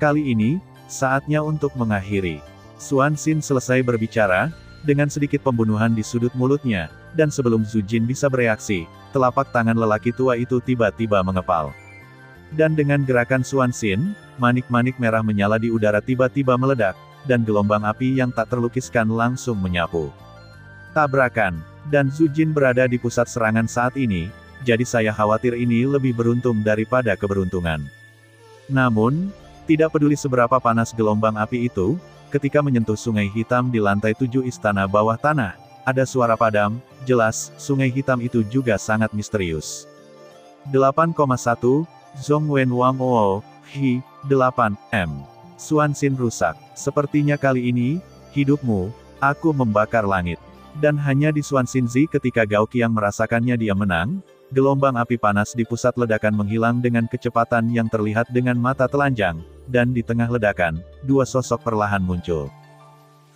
Kali ini, saatnya untuk mengakhiri. Xuan Xin selesai berbicara, dengan sedikit pembunuhan di sudut mulutnya, dan sebelum Zhu Jin bisa bereaksi, telapak tangan lelaki tua itu tiba-tiba mengepal. Dan dengan gerakan Xuan Xin, manik-manik merah menyala di udara tiba-tiba meledak, dan gelombang api yang tak terlukiskan langsung menyapu. Tabrakan, dan Zhu Jin berada di pusat serangan saat ini, jadi saya khawatir ini lebih beruntung daripada keberuntungan. Namun, tidak peduli seberapa panas gelombang api itu, ketika menyentuh sungai hitam di lantai 7 istana bawah tanah, ada suara padam, jelas, sungai hitam itu juga sangat misterius. 8,1, Zhong Wen Wang O, Hi, 8, M. Xuan Xin rusak. Sepertinya kali ini, hidupmu, aku membakar langit. Dan hanya di Xuan Xin Zi ketika Gao Qiang merasakannya dia menang, gelombang api panas di pusat ledakan menghilang dengan kecepatan yang terlihat dengan mata telanjang, dan di tengah ledakan, dua sosok perlahan muncul.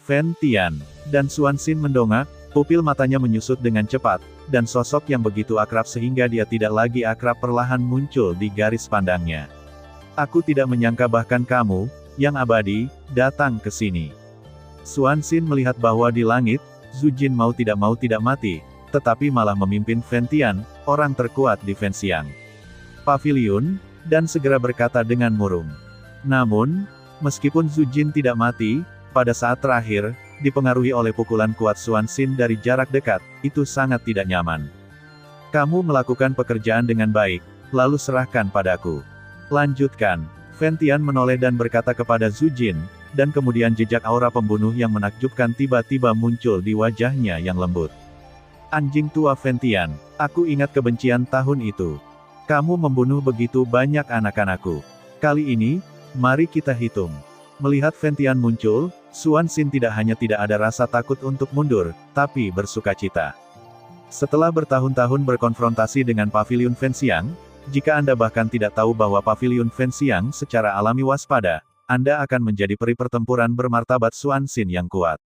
Fen Tian dan Xuan Xin mendongak, pupil matanya menyusut dengan cepat, dan sosok yang begitu akrab sehingga dia tidak lagi akrab perlahan muncul di garis pandangnya. Aku tidak menyangka bahkan kamu, yang abadi, datang ke sini. Xuan Xin melihat bahwa di langit, Zhu Jin mau tidak mati, tetapi malah memimpin Fen Tian, orang terkuat di Fenxiang Pavilion, dan segera berkata dengan murung. Namun, meskipun Zhu Jin tidak mati, pada saat terakhir, dipengaruhi oleh pukulan kuat Xuan Xin dari jarak dekat, itu sangat tidak nyaman. Kamu melakukan pekerjaan dengan baik, lalu serahkan padaku. Lanjutkan. Fen Tian menoleh dan berkata kepada Zhu Jin, dan kemudian jejak aura pembunuh yang menakjubkan tiba-tiba muncul di wajahnya yang lembut. Anjing tua Fen Tian, aku ingat kebencian tahun itu. Kamu membunuh begitu banyak anak-anakku. Kali ini, mari kita hitung. Melihat Fen Tian muncul, Xuan Xin tidak hanya tidak ada rasa takut untuk mundur, tapi bersukacita. Setelah bertahun-tahun berkonfrontasi dengan Pavilion Fenxiang, jika Anda bahkan tidak tahu bahwa Pavilion Fenxiang secara alami waspada, Anda akan menjadi peri pertempuran bermartabat Xuan Xin yang kuat.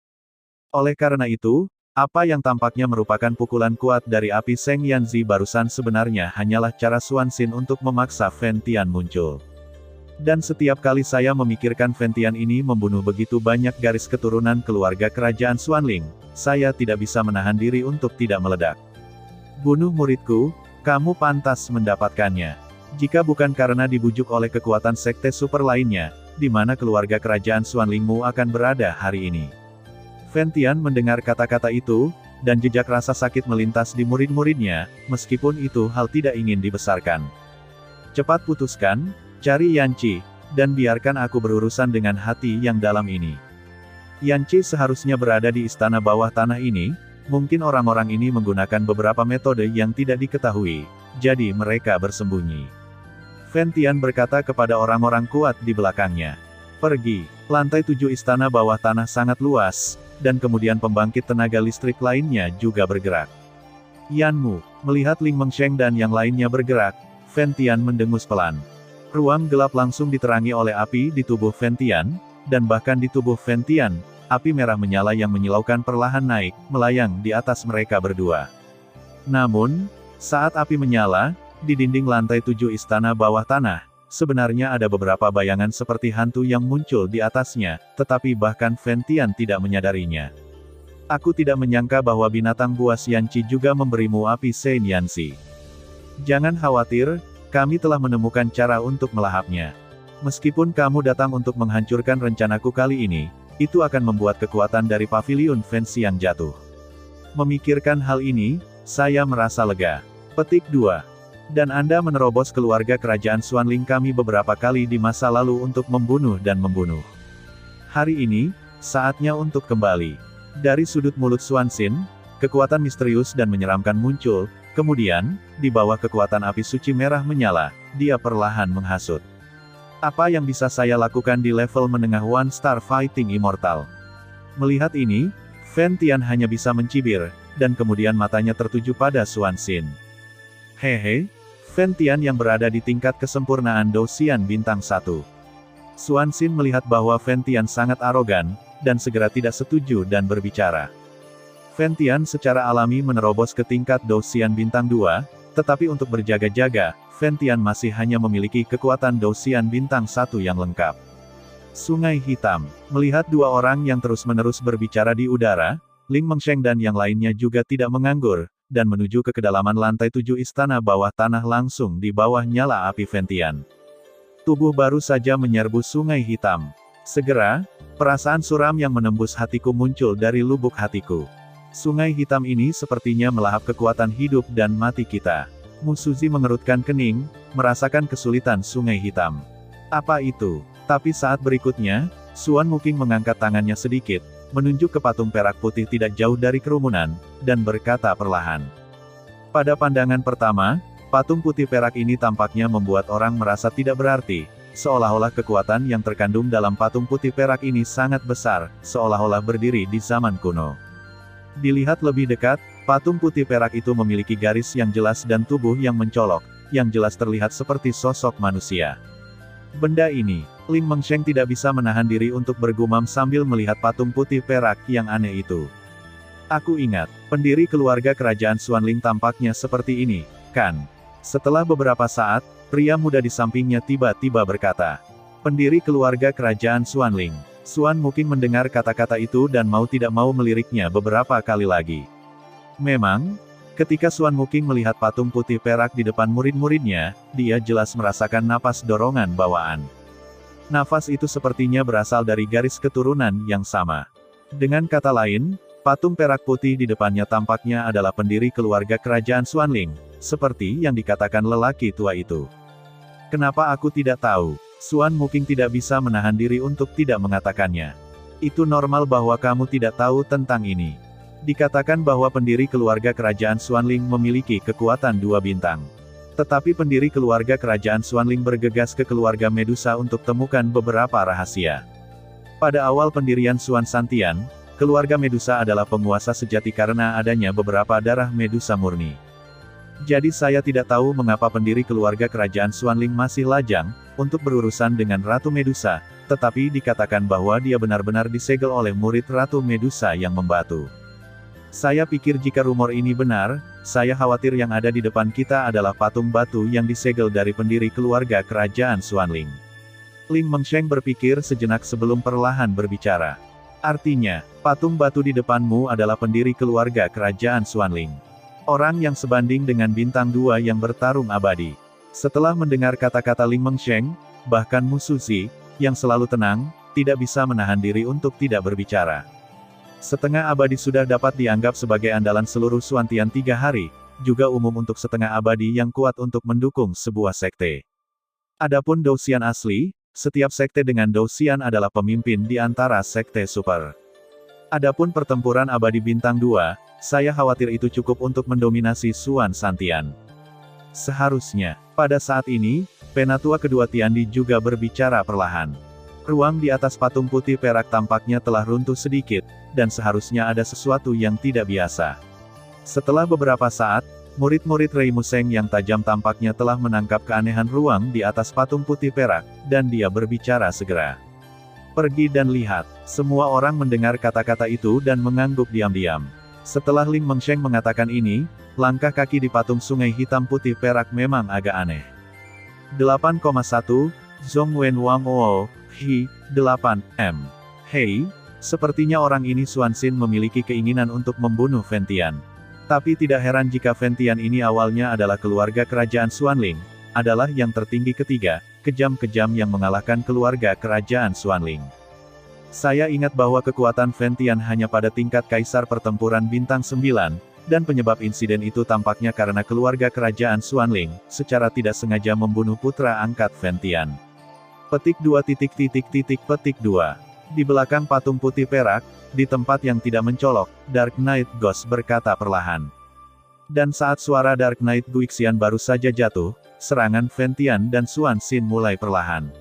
Oleh karena itu, apa yang tampaknya merupakan pukulan kuat dari api Seng Yanzi barusan sebenarnya hanyalah cara Xuan Xin untuk memaksa Fen Tian muncul. Dan setiap kali saya memikirkan Fen Tian ini membunuh begitu banyak garis keturunan keluarga kerajaan Xuanling, saya tidak bisa menahan diri untuk tidak meledak. Bunuh muridku, kamu pantas mendapatkannya. Jika bukan karena dibujuk oleh kekuatan sekte super lainnya, di mana keluarga kerajaan Xuanlingmu akan berada hari ini. Fen Tian mendengar kata-kata itu, dan jejak rasa sakit melintas di murid-muridnya, meskipun itu hal tidak ingin dibesarkan. Cepat putuskan, cari Yanqi, dan biarkan aku berurusan dengan hati yang dalam ini. Yanqi seharusnya berada di istana bawah tanah ini, mungkin orang-orang ini menggunakan beberapa metode yang tidak diketahui, jadi mereka bersembunyi. Fen Tian berkata kepada orang-orang kuat di belakangnya. Pergi, lantai 7 istana bawah tanah sangat luas, dan kemudian pembangkit tenaga listrik lainnya juga bergerak. Yanmu, melihat Ling Mengsheng dan yang lainnya bergerak, Fen Tian mendengus pelan. Ruang gelap langsung diterangi oleh api di tubuh Fen Tian, dan bahkan di tubuh Fen Tian, api merah menyala yang menyilaukan perlahan naik, melayang di atas mereka berdua. Namun, saat api menyala, di dinding lantai 7 istana bawah tanah, sebenarnya ada beberapa bayangan seperti hantu yang muncul di atasnya, tetapi bahkan Fen Tian tidak menyadarinya. Aku tidak menyangka bahwa binatang buas Yanqi juga memberimu api Sen Yanzi. Jangan khawatir, kami telah menemukan cara untuk melahapnya. Meskipun kamu datang untuk menghancurkan rencanaku kali ini, itu akan membuat kekuatan dari Pavilion Fenxiang jatuh. Memikirkan hal ini, saya merasa lega. Petik 2. Dan Anda menerobos keluarga kerajaan Xuanling kami beberapa kali di masa lalu untuk membunuh dan membunuh. Hari ini, saatnya untuk kembali. Dari sudut mulut Xuan Xin, kekuatan misterius dan menyeramkan muncul, kemudian, di bawah kekuatan api suci merah menyala, dia perlahan menghasut. Apa yang bisa saya lakukan di level menengah One Star Fighting Immortal? Melihat ini, Fen Tian hanya bisa mencibir, dan kemudian matanya tertuju pada Xuan Xin. Hehe, Fen Tian yang berada di tingkat kesempurnaan Dou Xian bintang 1. Xuan Xin melihat bahwa Fen Tian sangat arogan, dan segera tidak setuju dan berbicara. Fen Tian secara alami menerobos ke tingkat Dou Xian bintang 2, tetapi untuk berjaga-jaga, Fen Tian masih hanya memiliki kekuatan Dou Xian bintang 1 yang lengkap. Sungai Hitam. Melihat dua orang yang terus-menerus berbicara di udara, Ling Mengsheng dan yang lainnya juga tidak menganggur, dan menuju ke kedalaman lantai 7 istana bawah tanah langsung di bawah nyala api Fen Tian. Tubuh baru saja menyerbu Sungai Hitam. Segera, perasaan suram yang menembus hatiku muncul dari lubuk hatiku. Sungai Hitam ini sepertinya melahap kekuatan hidup dan mati kita. Mu Suzi mengerutkan kening, merasakan kesulitan Sungai Hitam. Apa itu? Tapi saat berikutnya, Xuan Muking mengangkat tangannya sedikit, menunjuk ke patung perak putih tidak jauh dari kerumunan, dan berkata perlahan. Pada pandangan pertama, patung putih perak ini tampaknya membuat orang merasa tidak berarti, seolah-olah kekuatan yang terkandung dalam patung putih perak ini sangat besar, seolah-olah berdiri di zaman kuno. Dilihat lebih dekat, patung putih perak itu memiliki garis yang jelas dan tubuh yang mencolok, yang jelas terlihat seperti sosok manusia. Benda ini, Ling Mengsheng tidak bisa menahan diri untuk bergumam sambil melihat patung putih perak yang aneh itu. Aku ingat, pendiri keluarga kerajaan Xuanling tampaknya seperti ini, kan? Setelah beberapa saat, pria muda di sampingnya tiba-tiba berkata. Pendiri keluarga kerajaan Xuanling. Xuan Muking mendengar kata-kata itu dan mau tidak mau meliriknya beberapa kali lagi. Memang, ketika Xuan Muking melihat patung putih perak di depan murid-muridnya, dia jelas merasakan napas dorongan bawaan. Nafas itu sepertinya berasal dari garis keturunan yang sama. Dengan kata lain, patung perak putih di depannya tampaknya adalah pendiri keluarga kerajaan Xuanling, seperti yang dikatakan lelaki tua itu. Kenapa aku tidak tahu? Xuan Muking tidak bisa menahan diri untuk tidak mengatakannya. Itu normal bahwa kamu tidak tahu tentang ini. Dikatakan bahwa pendiri keluarga kerajaan Xuanling memiliki kekuatan 2 bintang. Tetapi pendiri keluarga kerajaan Xuanling bergegas ke keluarga Medusa untuk temukan beberapa rahasia. Pada awal pendirian Xuan Santian, keluarga Medusa adalah penguasa sejati karena adanya beberapa darah Medusa murni. Jadi saya tidak tahu mengapa pendiri keluarga kerajaan Xuanling masih lajang untuk berurusan dengan Ratu Medusa, tetapi dikatakan bahwa dia benar-benar disegel oleh murid Ratu Medusa yang membatu. Saya pikir jika rumor ini benar, saya khawatir yang ada di depan kita adalah patung batu yang disegel dari pendiri keluarga kerajaan Xuanling. Ling Mengsheng berpikir sejenak sebelum perlahan berbicara. Artinya, patung batu di depanmu adalah pendiri keluarga kerajaan Xuanling. Orang yang sebanding dengan bintang 2 yang bertarung abadi. Setelah mendengar kata-kata Ling Mengsheng, bahkan Mu Suzi, yang selalu tenang, tidak bisa menahan diri untuk tidak berbicara. Setengah abadi sudah dapat dianggap sebagai andalan seluruh Xuantian 3 hari, juga umum untuk setengah abadi yang kuat untuk mendukung sebuah sekte. Adapun Dou Xian asli, setiap sekte dengan Dou Xian adalah pemimpin di antara sekte super. Adapun pertempuran abadi bintang 2, saya khawatir itu cukup untuk mendominasi Xuan Santian. Seharusnya, pada saat ini, penatua kedua Tiandi juga berbicara perlahan. Ruang di atas patung putih perak tampaknya telah runtuh sedikit, dan seharusnya ada sesuatu yang tidak biasa. Setelah beberapa saat, murid-murid Rei Museng yang tajam tampaknya telah menangkap keanehan ruang di atas patung putih perak, dan dia berbicara segera. Pergi dan lihat. Semua orang mendengar kata-kata itu dan mengangguk diam-diam. Setelah Ling Mengsheng mengatakan ini, langkah kaki di patung Sungai Hitam Putih Perak memang agak aneh. 8,1, Zhong Wen Wang Oo, Hi, 8, M. Hei, sepertinya orang ini Xuan Xin memiliki keinginan untuk membunuh Fen Tian. Tapi tidak heran jika Fen Tian ini awalnya adalah keluarga kerajaan Xuanling, adalah yang tertinggi ketiga, kejam-kejam yang mengalahkan keluarga kerajaan Xuanling. Saya ingat bahwa kekuatan Fen Tian hanya pada tingkat kaisar pertempuran bintang 9, dan penyebab insiden itu tampaknya karena keluarga kerajaan Xuanling, secara tidak sengaja membunuh putra angkat Fen Tian. Petik 2. Di belakang patung putih perak, di tempat yang tidak mencolok, Dark Knight Ghost berkata perlahan. Dan saat suara Dark Knight Guixian baru saja jatuh, serangan Fen Tian dan Xuan Xin mulai perlahan.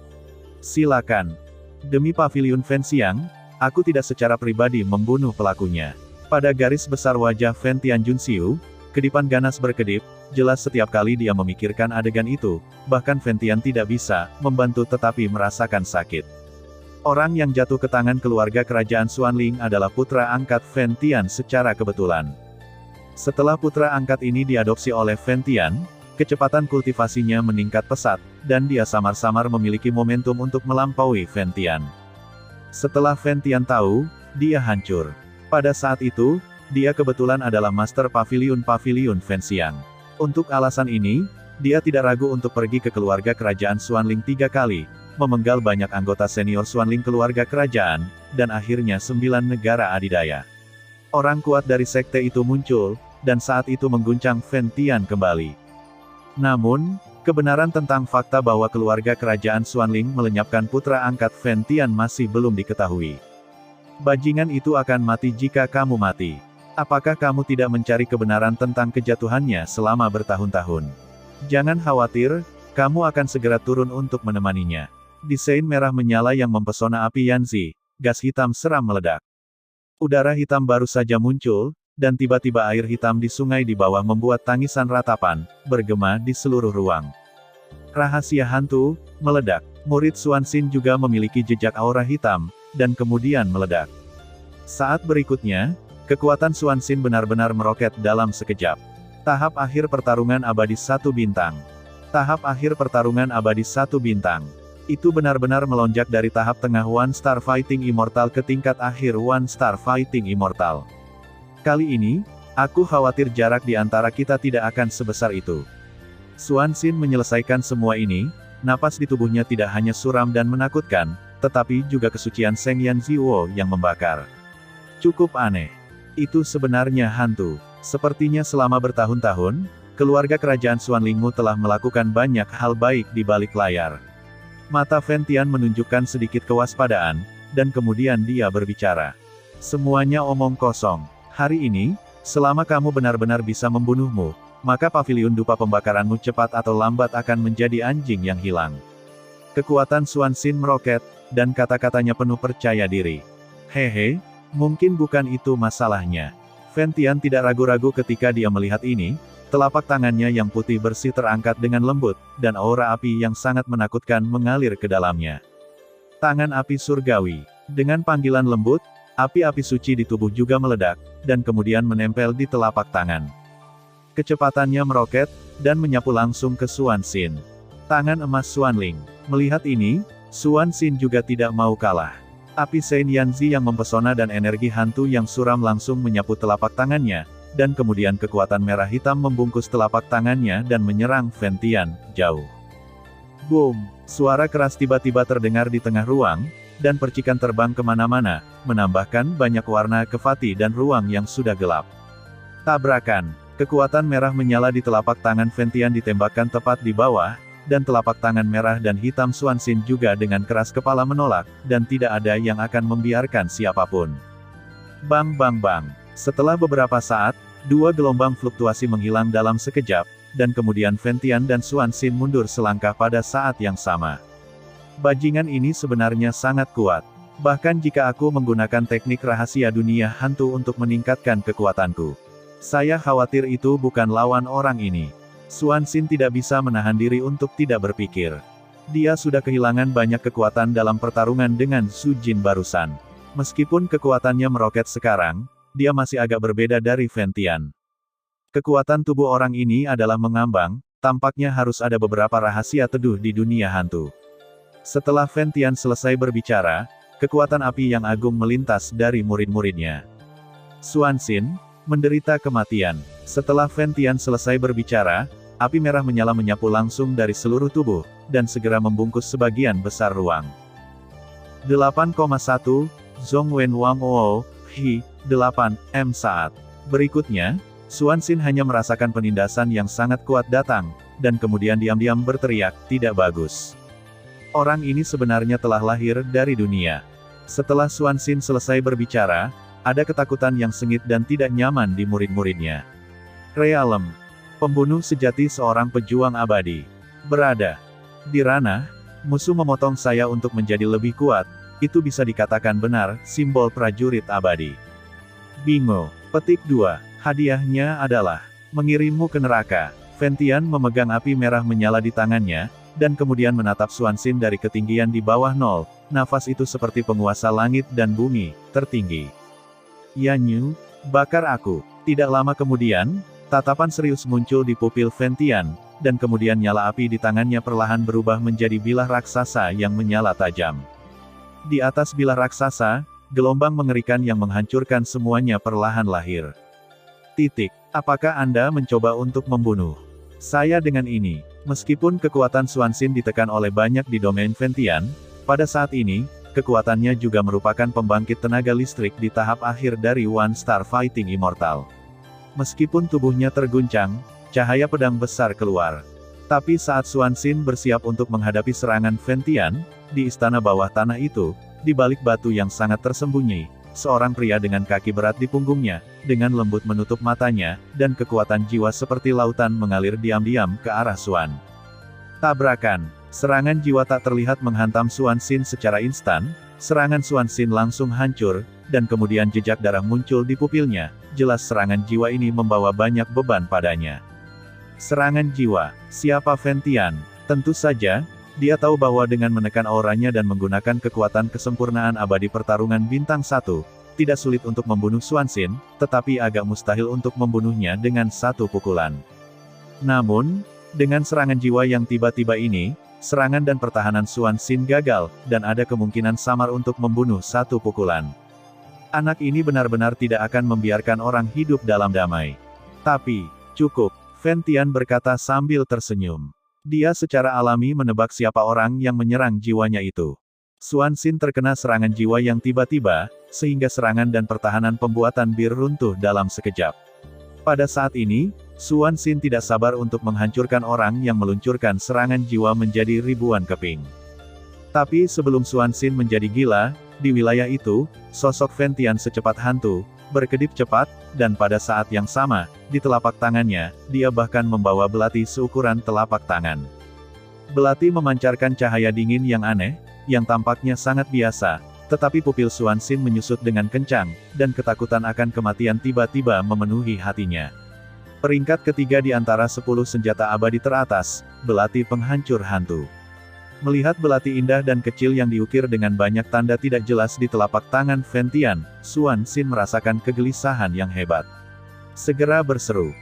Silakan. Demi pavilion Fen Xiang, aku tidak secara pribadi membunuh pelakunya. Pada garis besar wajah Fen Tian Junxiu, Kedipan ganas berkedip, jelas setiap kali dia memikirkan adegan itu, bahkan Ventian tidak bisa membantu tetapi merasakan sakit. Orang yang jatuh ke tangan keluarga kerajaan Xuanling adalah putra angkat Ventian secara kebetulan. Setelah putra angkat ini diadopsi oleh Ventian, kecepatan kultivasinya meningkat pesat, dan dia samar-samar memiliki momentum untuk melampaui Ventian. Setelah Ventian tahu, dia hancur. Pada saat itu, dia kebetulan adalah Master Pavilion Fenxiang. Untuk alasan ini, dia tidak ragu untuk pergi ke keluarga kerajaan Xuanling 3 kali, memenggal banyak anggota senior Xuanling keluarga kerajaan, dan akhirnya 9 negara adidaya. Orang kuat dari sekte itu muncul, dan saat itu mengguncang Ventian kembali. Namun, kebenaran tentang fakta bahwa keluarga kerajaan Xuanling melenyapkan putra angkat Ventian masih belum diketahui. Bajingan itu akan mati jika kamu mati. Apakah kamu tidak mencari kebenaran tentang kejatuhannya selama bertahun-tahun? Jangan khawatir, kamu akan segera turun untuk menemaninya. Desain merah menyala yang mempesona api Yanzi, gas hitam seram meledak. Udara hitam baru saja muncul, dan tiba-tiba air hitam di sungai di bawah membuat tangisan ratapan, bergema di seluruh ruang. Rahasia hantu, meledak. Murid Xuanxin juga memiliki jejak aura hitam, dan kemudian meledak. Saat berikutnya, kekuatan Xuanxin benar-benar meroket dalam sekejap. Tahap akhir pertarungan abadi 1 bintang. Tahap akhir pertarungan abadi 1 bintang. Itu benar-benar melonjak dari tahap tengah One Star Fighting Immortal ke tingkat akhir One Star Fighting Immortal. Kali ini, aku khawatir jarak di antara kita tidak akan sebesar itu. Xuanxin menyelesaikan semua ini, napas di tubuhnya tidak hanya suram dan menakutkan, tetapi juga kesucian Seng Yan Ziwo yang membakar. Cukup aneh. Itu sebenarnya hantu. Sepertinya selama bertahun-tahun, keluarga kerajaan Xuanlingmu telah melakukan banyak hal baik di balik layar. Mata Ventian menunjukkan sedikit kewaspadaan, dan kemudian dia berbicara. Semuanya omong kosong. Hari ini, selama kamu benar-benar bisa membunuhmu, maka pavilion dupa pembakaranmu cepat atau lambat akan menjadi anjing yang hilang. Kekuatan Xuanxin meroket, dan kata-katanya penuh percaya diri. Hehe, mungkin bukan itu masalahnya. Ventian tidak ragu-ragu ketika dia melihat ini, telapak tangannya yang putih bersih terangkat dengan lembut, dan aura api yang sangat menakutkan mengalir ke dalamnya. Tangan api surgawi. Dengan panggilan lembut, api-api suci di tubuh juga meledak, dan kemudian menempel di telapak tangan. Kecepatannya meroket, dan menyapu langsung ke Xuanxin. Tangan emas Xuanling. Melihat ini, Xuanxin juga tidak mau kalah. Api Seng Yanzi yang mempesona dan energi hantu yang suram langsung menyapu telapak tangannya, dan kemudian kekuatan merah hitam membungkus telapak tangannya dan menyerang Ventian, jauh. Boom! Suara keras tiba-tiba terdengar di tengah ruang, dan percikan terbang kemana-mana, menambahkan banyak warna ke Fatih dan ruang yang sudah gelap. Tabrakan. Kekuatan merah menyala di telapak tangan Ventian ditembakkan tepat di bawah, dan telapak tangan merah dan hitam Xuanxin juga dengan keras kepala menolak, dan tidak ada yang akan membiarkan siapapun. Bang bang bang. Setelah beberapa saat, 2 gelombang fluktuasi menghilang dalam sekejap, dan kemudian Ventian dan Xuanxin mundur selangkah pada saat yang sama. Bajingan ini sebenarnya sangat kuat. Bahkan jika aku menggunakan teknik rahasia dunia hantu untuk meningkatkan kekuatanku. Saya khawatir itu bukan lawan orang ini. Xuanxin tidak bisa menahan diri untuk tidak berpikir. Dia sudah kehilangan banyak kekuatan dalam pertarungan dengan Su Jin barusan. Meskipun kekuatannya meroket sekarang, dia masih agak berbeda dari Ventian. Kekuatan tubuh orang ini adalah mengambang, tampaknya harus ada beberapa rahasia teduh di dunia hantu. Setelah Ventian selesai berbicara, kekuatan api yang agung melintas dari murid-muridnya. Xuanxin menderita kematian. Setelah Ventian selesai berbicara, api merah menyala menyapu langsung dari seluruh tubuh, dan segera membungkus sebagian besar ruang. 8,1, Zhongwen Wang Oo, Hi, 8, M saat. Berikutnya, Xuanxin hanya merasakan penindasan yang sangat kuat datang, dan kemudian diam-diam berteriak, tidak bagus. Orang ini sebenarnya telah lahir dari dunia. Setelah Xuanxin selesai berbicara, ada ketakutan yang sengit dan tidak nyaman di murid-muridnya. Realem. Pembunuh sejati seorang pejuang abadi. Berada di ranah, musuh memotong saya untuk menjadi lebih kuat, itu bisa dikatakan benar, simbol prajurit abadi. Bingo. Petik 2. Hadiahnya adalah Mengirimmu ke neraka. Fentian memegang api merah menyala di tangannya, dan kemudian menatap Xuanxin dari ketinggian di bawah nol. Nafas itu seperti penguasa langit dan bumi, tertinggi. Yanyu, bakar aku. Tidak lama kemudian, tatapan serius muncul di pupil Fentian, dan kemudian nyala api di tangannya perlahan berubah menjadi bilah raksasa yang menyala tajam. Di atas bilah raksasa, gelombang mengerikan yang menghancurkan semuanya perlahan lahir. Apakah Anda mencoba untuk membunuh saya dengan ini? Meskipun kekuatan Xuanxin ditekan oleh banyak di domain Fentian, pada saat ini, kekuatannya juga merupakan pembangkit tenaga listrik di tahap akhir dari One Star Fighting Immortal. Meskipun tubuhnya terguncang, cahaya pedang besar keluar. Tapi saat Xuanxin bersiap untuk menghadapi serangan Fentian, di istana bawah tanah itu, di balik batu yang sangat tersembunyi, seorang pria dengan kaki berat di punggungnya, dengan lembut menutup matanya, dan kekuatan jiwa seperti lautan mengalir diam-diam ke arah Xuan. Tabrakan. Serangan jiwa tak terlihat menghantam Xuanxin secara instan, serangan Xuanxin langsung hancur, dan kemudian jejak darah muncul di pupilnya, jelas serangan jiwa ini membawa banyak beban padanya. Serangan jiwa. Siapa Fentian? Tentu saja, dia tahu bahwa dengan menekan auranya dan menggunakan kekuatan kesempurnaan abadi pertarungan bintang 1, tidak sulit untuk membunuh Xuanxin, tetapi agak mustahil untuk membunuhnya dengan satu pukulan. Namun, dengan serangan jiwa yang tiba-tiba ini, serangan dan pertahanan Xuanxin gagal, dan ada kemungkinan samar untuk membunuh satu pukulan. Anak ini benar-benar tidak akan membiarkan orang hidup dalam damai. Tapi, cukup, Fentian berkata sambil tersenyum. Dia secara alami menebak siapa orang yang menyerang jiwanya itu. Xuanxin terkena serangan jiwa yang tiba-tiba, sehingga serangan dan pertahanan pembuatan bir runtuh dalam sekejap. Pada saat ini, Xuanxin tidak sabar untuk menghancurkan orang yang meluncurkan serangan jiwa menjadi ribuan keping. Tapi sebelum Xuanxin menjadi gila, di wilayah itu, sosok Fentian secepat hantu, berkedip cepat, dan pada saat yang sama, di telapak tangannya, dia bahkan membawa belati seukuran telapak tangan. Belati memancarkan cahaya dingin yang aneh, yang tampaknya sangat biasa, tetapi pupil Xuanxin menyusut dengan kencang, dan ketakutan akan kematian tiba-tiba memenuhi hatinya. Peringkat ketiga di antara 10 senjata abadi teratas, belati penghancur hantu. Melihat belati indah dan kecil yang diukir dengan banyak tanda tidak jelas di telapak tangan Fentian, Xuanxin merasakan kegelisahan yang hebat. Segera berseru.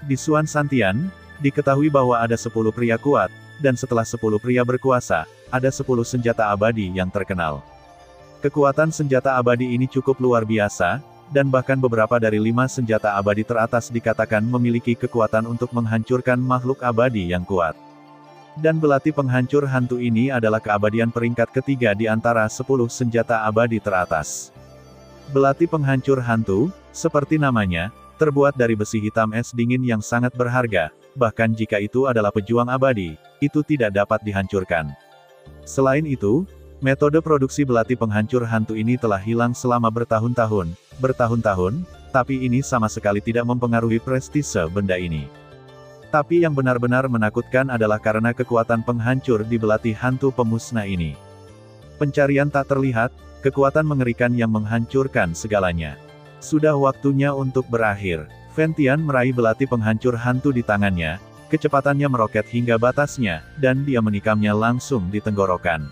Di Xuan Santian, diketahui bahwa ada 10 pria kuat, dan setelah 10 pria berkuasa, ada 10 senjata abadi yang terkenal. Kekuatan senjata abadi ini cukup luar biasa, dan bahkan beberapa dari 5 senjata abadi teratas dikatakan memiliki kekuatan untuk menghancurkan makhluk abadi yang kuat. Dan belati penghancur hantu ini adalah keabadian peringkat ketiga di antara 10 senjata abadi teratas. Belati penghancur hantu, seperti namanya, terbuat dari besi hitam es dingin yang sangat berharga, bahkan jika itu adalah pejuang abadi, itu tidak dapat dihancurkan. Selain itu, metode produksi belati penghancur hantu ini telah hilang selama bertahun-tahun, tapi ini sama sekali tidak mempengaruhi prestise benda ini. Tapi yang benar-benar menakutkan adalah karena kekuatan penghancur di belati hantu pemusnah ini. Pencarian tak terlihat, kekuatan mengerikan yang menghancurkan segalanya. Sudah waktunya untuk berakhir. Fentian meraih belati penghancur hantu di tangannya, kecepatannya meroket hingga batasnya, dan dia menikamnya langsung di tenggorokan.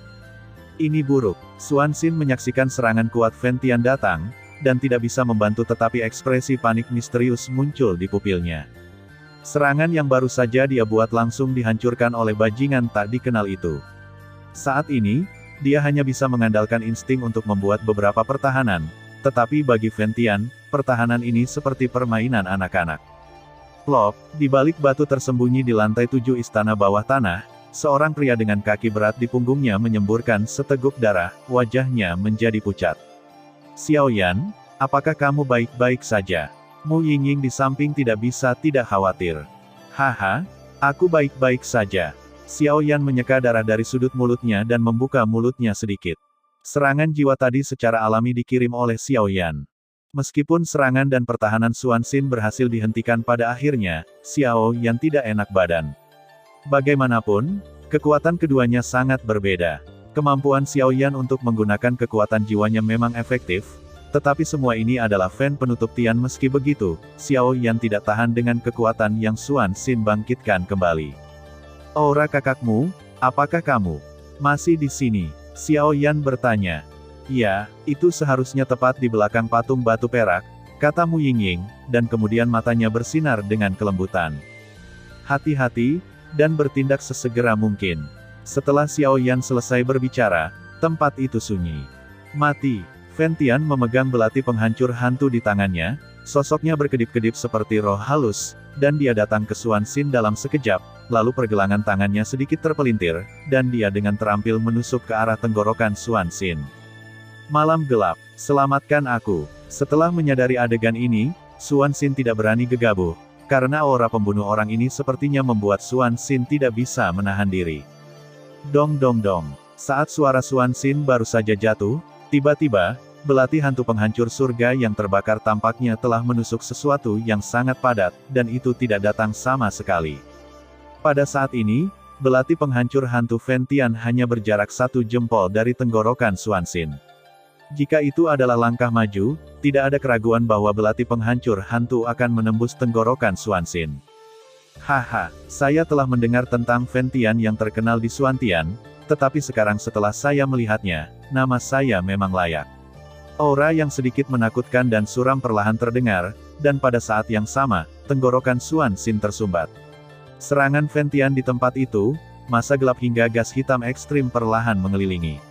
Ini buruk. Xuanxin menyaksikan serangan kuat Fentian datang, dan tidak bisa membantu tetapi ekspresi panik misterius muncul di pupilnya. Serangan yang baru saja dia buat langsung dihancurkan oleh bajingan tak dikenal itu. Saat ini, dia hanya bisa mengandalkan insting untuk membuat beberapa pertahanan, tetapi bagi Fentian, pertahanan ini seperti permainan anak-anak. Plop, di balik batu tersembunyi di lantai 7 istana bawah tanah, seorang pria dengan kaki berat di punggungnya menyemburkan seteguk darah, wajahnya menjadi pucat. Xiao Yan, apakah kamu baik-baik saja? Mu Yingying di samping tidak bisa tidak khawatir. Haha, aku baik-baik saja. Xiao Yan menyeka darah dari sudut mulutnya dan membuka mulutnya sedikit. Serangan jiwa tadi secara alami dikirim oleh Xiao Yan. Meskipun serangan dan pertahanan Xuanxin berhasil dihentikan pada akhirnya, Xiao Yan tidak enak badan. Bagaimanapun, kekuatan keduanya sangat berbeda. Kemampuan Xiao Yan untuk menggunakan kekuatan jiwanya memang efektif, Tetapi semua ini adalah fan penutup Tian. Meski begitu, Xiao Yan tidak tahan dengan kekuatan yang Xuan Xin bangkitkan kembali. Aura kakakmu, apakah kamu masih di sini? Xiao Yan bertanya. Ya, itu seharusnya tepat di belakang patung batu perak, kata Mu Yingying, dan kemudian matanya bersinar dengan kelembutan. Hati-hati, dan bertindak sesegera mungkin. Setelah Xiao Yan selesai berbicara, tempat itu sunyi. Mati. Fan Tian memegang belati penghancur hantu di tangannya, sosoknya berkedip-kedip seperti roh halus, dan dia datang ke Xuan Xin dalam sekejap, lalu pergelangan tangannya sedikit terpelintir, dan dia dengan terampil menusuk ke arah tenggorokan Xuan Xin. Malam gelap, selamatkan aku. Setelah menyadari adegan ini, Xuan Xin tidak berani gegabah, karena aura pembunuh orang ini sepertinya membuat Xuan Xin tidak bisa menahan diri. Dong dong dong. Saat suara Xuan Xin baru saja jatuh, tiba-tiba, belati hantu penghancur surga yang terbakar tampaknya telah menusuk sesuatu yang sangat padat, dan itu tidak datang sama sekali. Pada saat ini, belati penghancur hantu Fan Tian hanya berjarak 1 jempol dari tenggorokan Xuan Xin. Jika itu adalah langkah maju, tidak ada keraguan bahwa belati penghancur hantu akan menembus tenggorokan Xuan Xin. Haha, saya telah mendengar tentang Fan Tian yang terkenal di Xuan Tian, tetapi sekarang setelah saya melihatnya, nama saya memang layak. Aura yang sedikit menakutkan dan suram perlahan terdengar, dan pada saat yang sama, tenggorokan Xuan Xin tersumbat. Serangan Fan Tian di tempat itu, masa gelap hingga gas hitam ekstrim perlahan mengelilingi.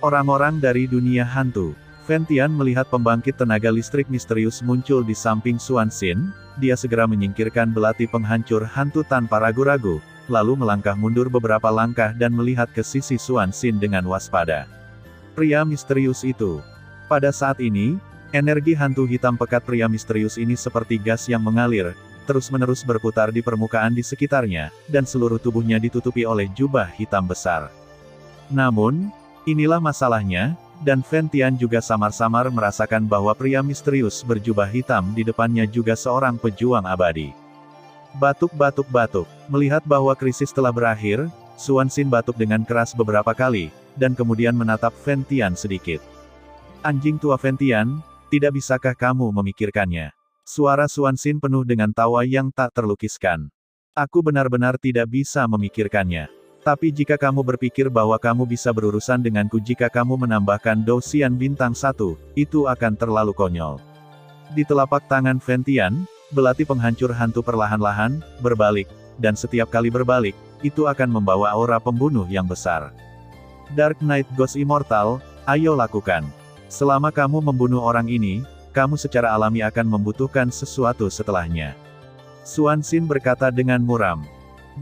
Orang-orang dari dunia hantu. Fan Tian melihat pembangkit tenaga listrik misterius muncul di samping Xuan Xin, dia segera menyingkirkan belati penghancur hantu tanpa ragu-ragu, lalu melangkah mundur beberapa langkah dan melihat ke sisi Xuan Xin dengan waspada. Pria misterius itu. Pada saat ini, energi hantu hitam pekat pria misterius ini seperti gas yang mengalir, terus-menerus berputar di permukaan di sekitarnya, dan seluruh tubuhnya ditutupi oleh jubah hitam besar. Namun, inilah masalahnya, dan Fan Tian juga samar-samar merasakan bahwa pria misterius berjubah hitam di depannya juga seorang pejuang abadi. Batuk-batuk-batuk. Melihat bahwa krisis telah berakhir, Xuan Xin batuk dengan keras beberapa kali, dan kemudian menatap Fan Tian sedikit. Anjing tua Fan Tian, tidak bisakah kamu memikirkannya? Suara Xuan Xin penuh dengan tawa yang tak terlukiskan. Aku benar-benar tidak bisa memikirkannya. Tapi jika kamu berpikir bahwa kamu bisa berurusan denganku jika kamu menambahkan Dou Xian bintang 1, itu akan terlalu konyol. Di telapak tangan Fan Tian, belati penghancur hantu perlahan-lahan berbalik, dan setiap kali berbalik, itu akan membawa aura pembunuh yang besar. Dark Knight Ghost Immortal, ayo lakukan. Selama kamu membunuh orang ini, kamu secara alami akan membutuhkan sesuatu setelahnya. Xuan Xin berkata dengan muram.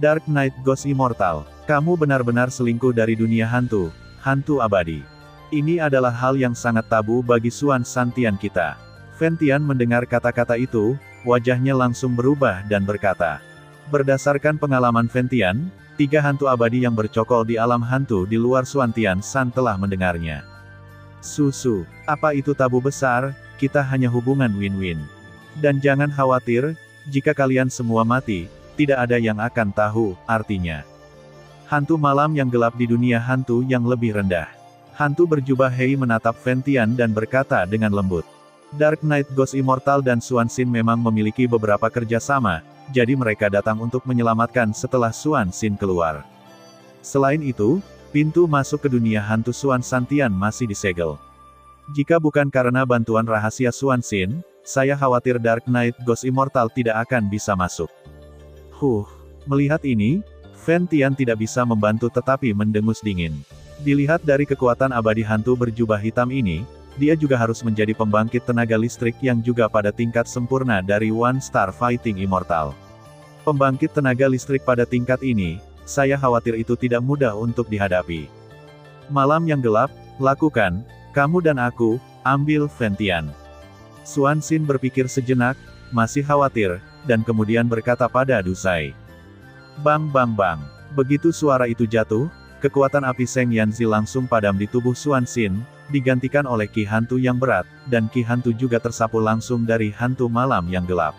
Dark Knight Ghost Immortal, kamu benar-benar selingkuh dari dunia hantu, hantu abadi. Ini adalah hal yang sangat tabu bagi Xuan Santian kita. Fan Tian mendengar kata-kata itu, wajahnya langsung berubah dan berkata. Berdasarkan pengalaman Fan Tian, 3 hantu abadi yang bercokol di alam hantu di luar Xuan Tian San telah mendengarnya. Susu, apa itu tabu besar, kita hanya hubungan win-win. Dan jangan khawatir, jika kalian semua mati, tidak ada yang akan tahu, artinya. Hantu malam yang gelap di dunia hantu yang lebih rendah. Hantu berjubah Hei menatap Fan Tian dan berkata dengan lembut. Dark Knight Ghost Immortal dan Xuan Xin memang memiliki beberapa kerjasama, jadi mereka datang untuk menyelamatkan setelah Xuan Xin keluar. Selain itu, pintu masuk ke dunia hantu Xuan Santian masih disegel. Jika bukan karena bantuan rahasia Xuan Xin, saya khawatir Dark Knight Ghost Immortal tidak akan bisa masuk. Melihat ini, Fan Tian tidak bisa membantu tetapi mendengus dingin. Dilihat dari kekuatan abadi hantu berjubah hitam ini, dia juga harus menjadi pembangkit tenaga listrik yang juga pada tingkat sempurna dari One Star Fighting Immortal. Pembangkit tenaga listrik pada tingkat ini, saya khawatir itu tidak mudah untuk dihadapi. Malam yang gelap, lakukan, kamu dan aku, ambil Fan Tian. Xuan Xin berpikir sejenak, masih khawatir, dan kemudian berkata pada Dusai. Bang bang bang. Begitu suara itu jatuh, kekuatan api Seng Yanzi langsung padam di tubuh Xuan Xin, digantikan oleh ki hantu yang berat, dan ki hantu juga tersapu langsung dari hantu malam yang gelap.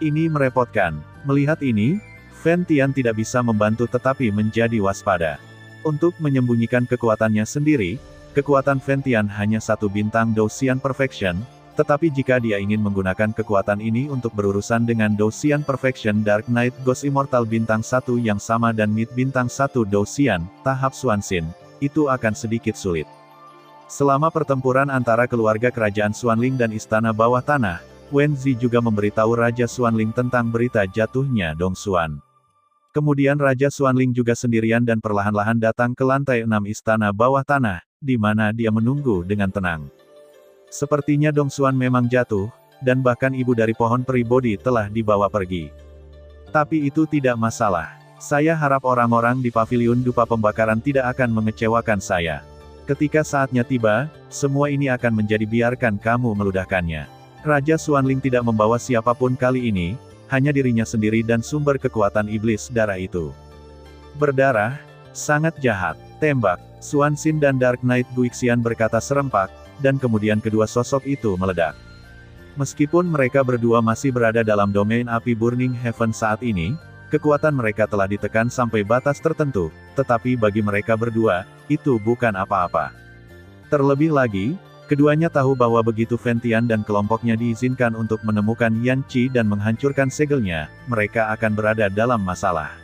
Ini merepotkan. Melihat ini, Fan Tian tidak bisa membantu tetapi menjadi waspada. Untuk menyembunyikan kekuatannya sendiri, kekuatan Fentian hanya satu bintang Douxian Perfection, tetapi jika dia ingin menggunakan kekuatan ini untuk berurusan dengan Douxian Perfection Dark Knight Ghost Immortal bintang 1 yang sama dan Mid bintang 1 Douxian, tahap Xuanxin, itu akan sedikit sulit. Selama pertempuran antara keluarga kerajaan Xuanling dan istana bawah tanah, Wen Zi juga memberitahu Raja Xuanling tentang berita jatuhnya Dong Xuan. Kemudian Raja Xuanling juga sendirian dan perlahan-lahan datang ke lantai 6 istana bawah tanah, di mana dia menunggu dengan tenang. Sepertinya Dong Xuan memang jatuh, dan bahkan ibu dari pohon peri Bodhi telah dibawa pergi. Tapi itu tidak masalah. Saya harap orang-orang di paviliun dupa pembakaran tidak akan mengecewakan saya. Ketika saatnya tiba, semua ini akan menjadi biarkan kamu meludahkannya. Raja Xuanling tidak membawa siapapun kali ini, hanya dirinya sendiri dan sumber kekuatan iblis darah itu. Berdarah, sangat jahat, tembak. Xuanxin dan Dark Knight Guixian berkata serempak, dan kemudian kedua sosok itu meledak. Meskipun mereka berdua masih berada dalam domain api Burning Heaven saat ini, kekuatan mereka telah ditekan sampai batas tertentu, tetapi bagi mereka berdua, itu bukan apa-apa. Terlebih lagi, keduanya tahu bahwa begitu Fentian dan kelompoknya diizinkan untuk menemukan Yan Qi dan menghancurkan segelnya, mereka akan berada dalam masalah.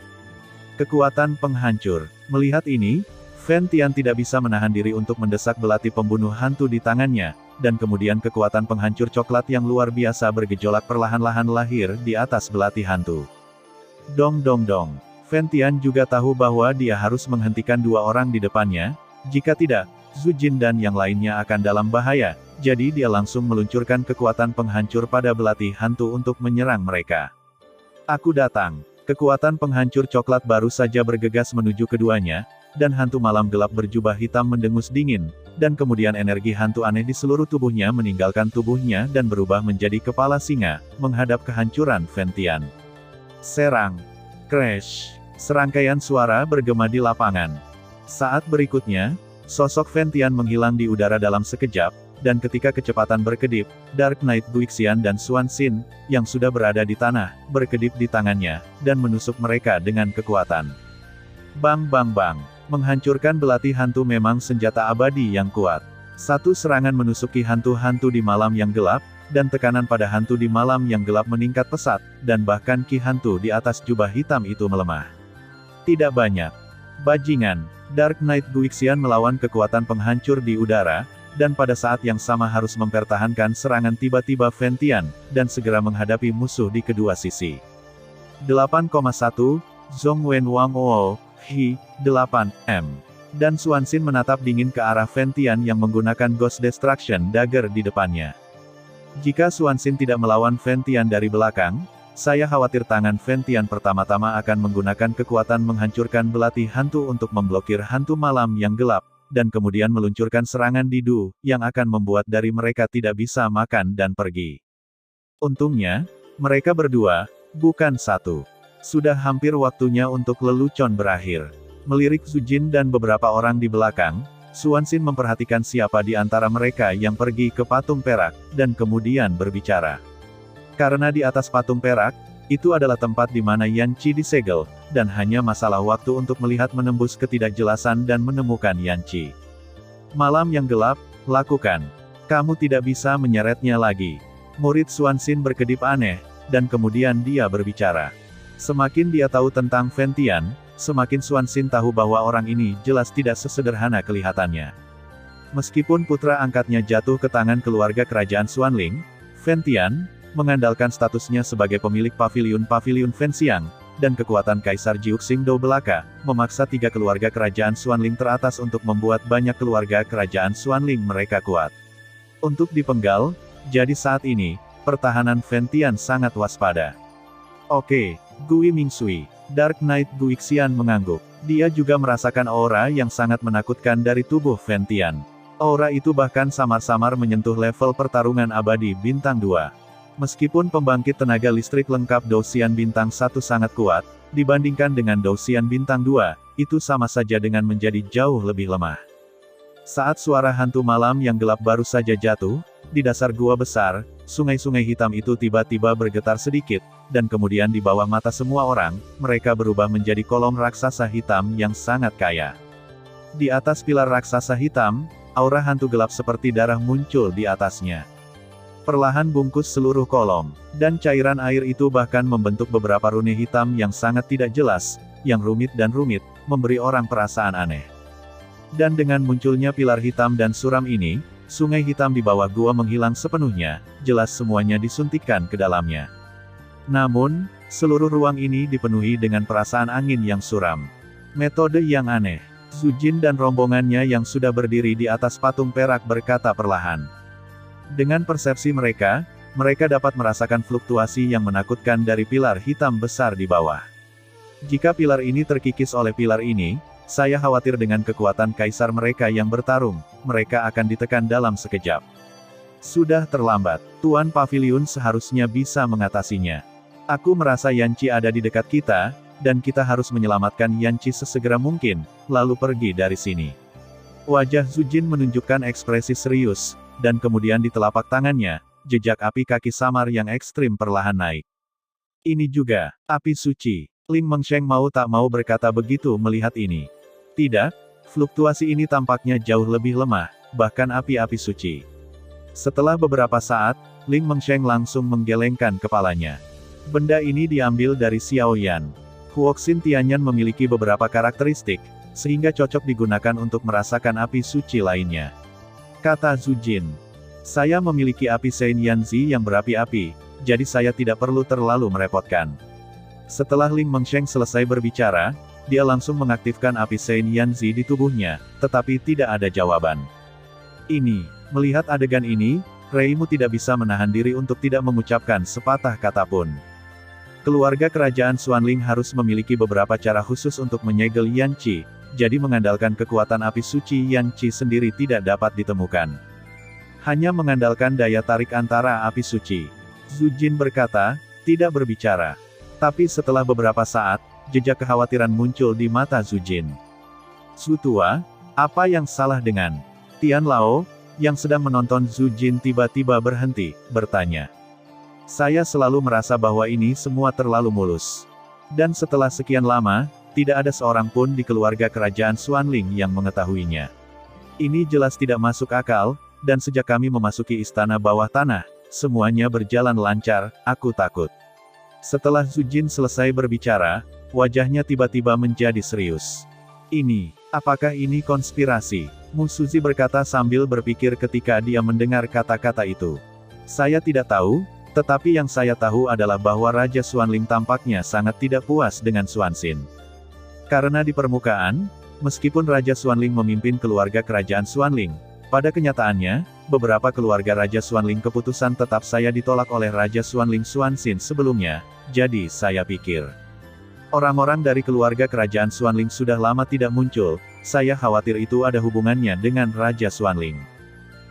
Kekuatan penghancur. Melihat ini, Fentian tidak bisa menahan diri untuk mendesak belati pembunuh hantu di tangannya, dan kemudian kekuatan penghancur coklat yang luar biasa bergejolak perlahan-lahan lahir di atas belati hantu. Dong dong dong. Fentian juga tahu bahwa dia harus menghentikan dua orang di depannya, jika tidak, Zhu Jin dan yang lainnya akan dalam bahaya, jadi dia langsung meluncurkan kekuatan penghancur pada belati hantu untuk menyerang mereka. Aku datang. Kekuatan penghancur coklat baru saja bergegas menuju keduanya, dan hantu malam gelap berjubah hitam mendengus dingin, dan kemudian energi hantu aneh di seluruh tubuhnya meninggalkan tubuhnya dan berubah menjadi kepala singa, menghadap kehancuran Fentian. Serang. Crash. Serangkaian suara bergema di lapangan. Saat berikutnya, sosok Fentian menghilang di udara dalam sekejap, dan ketika kecepatan berkedip, Dark Knight Guixian dan Xuanxin, yang sudah berada di tanah, berkedip di tangannya, dan menusuk mereka dengan kekuatan. Bang bang bang. Menghancurkan belati hantu memang senjata abadi yang kuat. Satu serangan menusuki hantu-hantu di malam yang gelap, dan tekanan pada hantu di malam yang gelap meningkat pesat, dan bahkan ki hantu di atas jubah hitam itu melemah. Tidak banyak. Bajingan. Dark Knight Guixian melawan kekuatan penghancur di udara, dan pada saat yang sama harus mempertahankan serangan tiba-tiba Fentian, dan segera menghadapi musuh di kedua sisi. 8,1, Zhongwen Wang Ou, Hi, 8M. Dan Xuanxin menatap dingin ke arah Fentian yang menggunakan Ghost Destruction Dagger di depannya. Jika Xuanxin tidak melawan Fentian dari belakang, saya khawatir tangan Fentian pertama-tama akan menggunakan kekuatan menghancurkan belati hantu untuk memblokir hantu malam yang gelap, dan kemudian meluncurkan serangan didu, yang akan membuat dari mereka tidak bisa makan dan pergi. Untungnya, mereka berdua, bukan satu. Sudah hampir waktunya untuk lelucon berakhir. Melirik Zhu Jin dan beberapa orang di belakang, Xuanxin memperhatikan siapa di antara mereka yang pergi ke patung perak, dan kemudian berbicara. Karena di atas patung perak, itu adalah tempat di mana Yan Qi disegel, dan hanya masalah waktu untuk melihat menembus ketidakjelasan dan menemukan Yan Qi. Malam yang gelap, lakukan. Kamu tidak bisa menyeretnya lagi. Murid Xuanxin berkedip aneh, dan kemudian dia berbicara. Semakin dia tahu tentang Fentian, semakin Xuanxin tahu bahwa orang ini jelas tidak sesederhana kelihatannya. Meskipun putra angkatnya jatuh ke tangan keluarga kerajaan Xuanling, Fentian, mengandalkan statusnya sebagai pemilik paviliun Fenxiang, dan kekuatan Kaisar Jiuxingdou belaka, memaksa tiga keluarga kerajaan Xuanling teratas untuk membuat banyak keluarga kerajaan Xuanling mereka kuat. Untuk dipenggal, jadi saat ini, pertahanan Fentian sangat waspada. Oke, Gui Mingsui. Dark Knight Guixian mengangguk. Dia juga merasakan aura yang sangat menakutkan dari tubuh Fentian. Aura itu bahkan samar-samar menyentuh level pertarungan abadi bintang 2. Meskipun pembangkit tenaga listrik lengkap Douxian bintang 1 sangat kuat, dibandingkan dengan Douxian bintang 2, itu sama saja dengan menjadi jauh lebih lemah. Saat suara hantu malam yang gelap baru saja jatuh, di dasar gua besar, sungai-sungai hitam itu tiba-tiba bergetar sedikit, dan kemudian di bawah mata semua orang, mereka berubah menjadi kolom raksasa hitam yang sangat kaya. Di atas pilar raksasa hitam, Aura hantu gelap seperti darah muncul di atasnya. Perlahan bungkus seluruh kolom, dan cairan air itu bahkan membentuk beberapa rune hitam yang sangat tidak jelas, yang rumit, memberi orang perasaan aneh. Dan dengan munculnya pilar hitam dan suram ini, sungai hitam di bawah gua menghilang sepenuhnya, jelas semuanya disuntikkan ke dalamnya. Namun, seluruh ruang ini dipenuhi dengan perasaan angin yang suram. Metode yang aneh. Zujin dan rombongannya yang sudah berdiri di atas patung perak berkata perlahan. Dengan persepsi mereka dapat merasakan fluktuasi yang menakutkan dari pilar hitam besar di bawah. Jika pilar ini terkikis oleh pilar ini, saya khawatir dengan kekuatan kaisar mereka yang bertarung, mereka akan ditekan dalam sekejap. Sudah terlambat, Tuan Pavilion seharusnya bisa mengatasinya. Aku merasa Yanqi ada di dekat kita, dan kita harus menyelamatkan Yanqi sesegera mungkin, lalu pergi dari sini. Wajah Zujin menunjukkan ekspresi serius, dan kemudian di telapak tangannya, jejak api kaki samar yang ekstrim perlahan naik. Ini juga, api suci. Ling Mengsheng mau tak mau berkata begitu melihat ini. Tidak, fluktuasi ini tampaknya jauh lebih lemah, bahkan api-api suci. Setelah beberapa saat, Ling Mengsheng langsung menggelengkan kepalanya. Benda ini diambil dari Xiao Yan. Huoxin Tianyan memiliki beberapa karakteristik, sehingga cocok digunakan untuk merasakan api suci lainnya. Kata Zujin. Saya memiliki api Sein Yanzi yang berapi-api, jadi saya tidak perlu terlalu merepotkan. Setelah Ling Mengsheng selesai berbicara, dia langsung mengaktifkan api Sein Yanzi di tubuhnya, tetapi tidak ada jawaban. Melihat adegan ini, Reimu tidak bisa menahan diri untuk tidak mengucapkan sepatah kata pun. Keluarga kerajaan Xuanling harus memiliki beberapa cara khusus untuk menyegel Yanqi, jadi mengandalkan kekuatan api suci Yanqi sendiri tidak dapat ditemukan. Hanya mengandalkan daya tarik antara api suci. Zujin berkata, tidak berbicara. Tapi setelah beberapa saat, jejak kekhawatiran muncul di mata Zujin. Su tua, apa yang salah dengan Tian Lao, yang sedang menonton Zujin tiba-tiba berhenti, bertanya. Saya selalu merasa bahwa ini semua terlalu mulus. Dan setelah sekian lama, tidak ada seorang pun di keluarga kerajaan Xuanling yang mengetahuinya. Ini jelas tidak masuk akal, dan sejak kami memasuki istana bawah tanah, semuanya berjalan lancar, aku takut. Setelah Zujin selesai berbicara, wajahnya tiba-tiba menjadi serius. Apakah ini konspirasi? Mu Suzi berkata sambil berpikir ketika dia mendengar kata-kata itu. Saya tidak tahu, tetapi yang saya tahu adalah bahwa Raja Xuanling tampaknya sangat tidak puas dengan Xuanxin. Karena di permukaan, meskipun Raja Xuanling memimpin keluarga kerajaan Xuanling, pada kenyataannya, beberapa keluarga Raja Xuanling keputusan tetap saya ditolak oleh Raja Xuanling Xuanxin sebelumnya, jadi saya pikir. Orang-orang dari keluarga kerajaan Xuanling sudah lama tidak muncul, saya khawatir itu ada hubungannya dengan Raja Xuanling.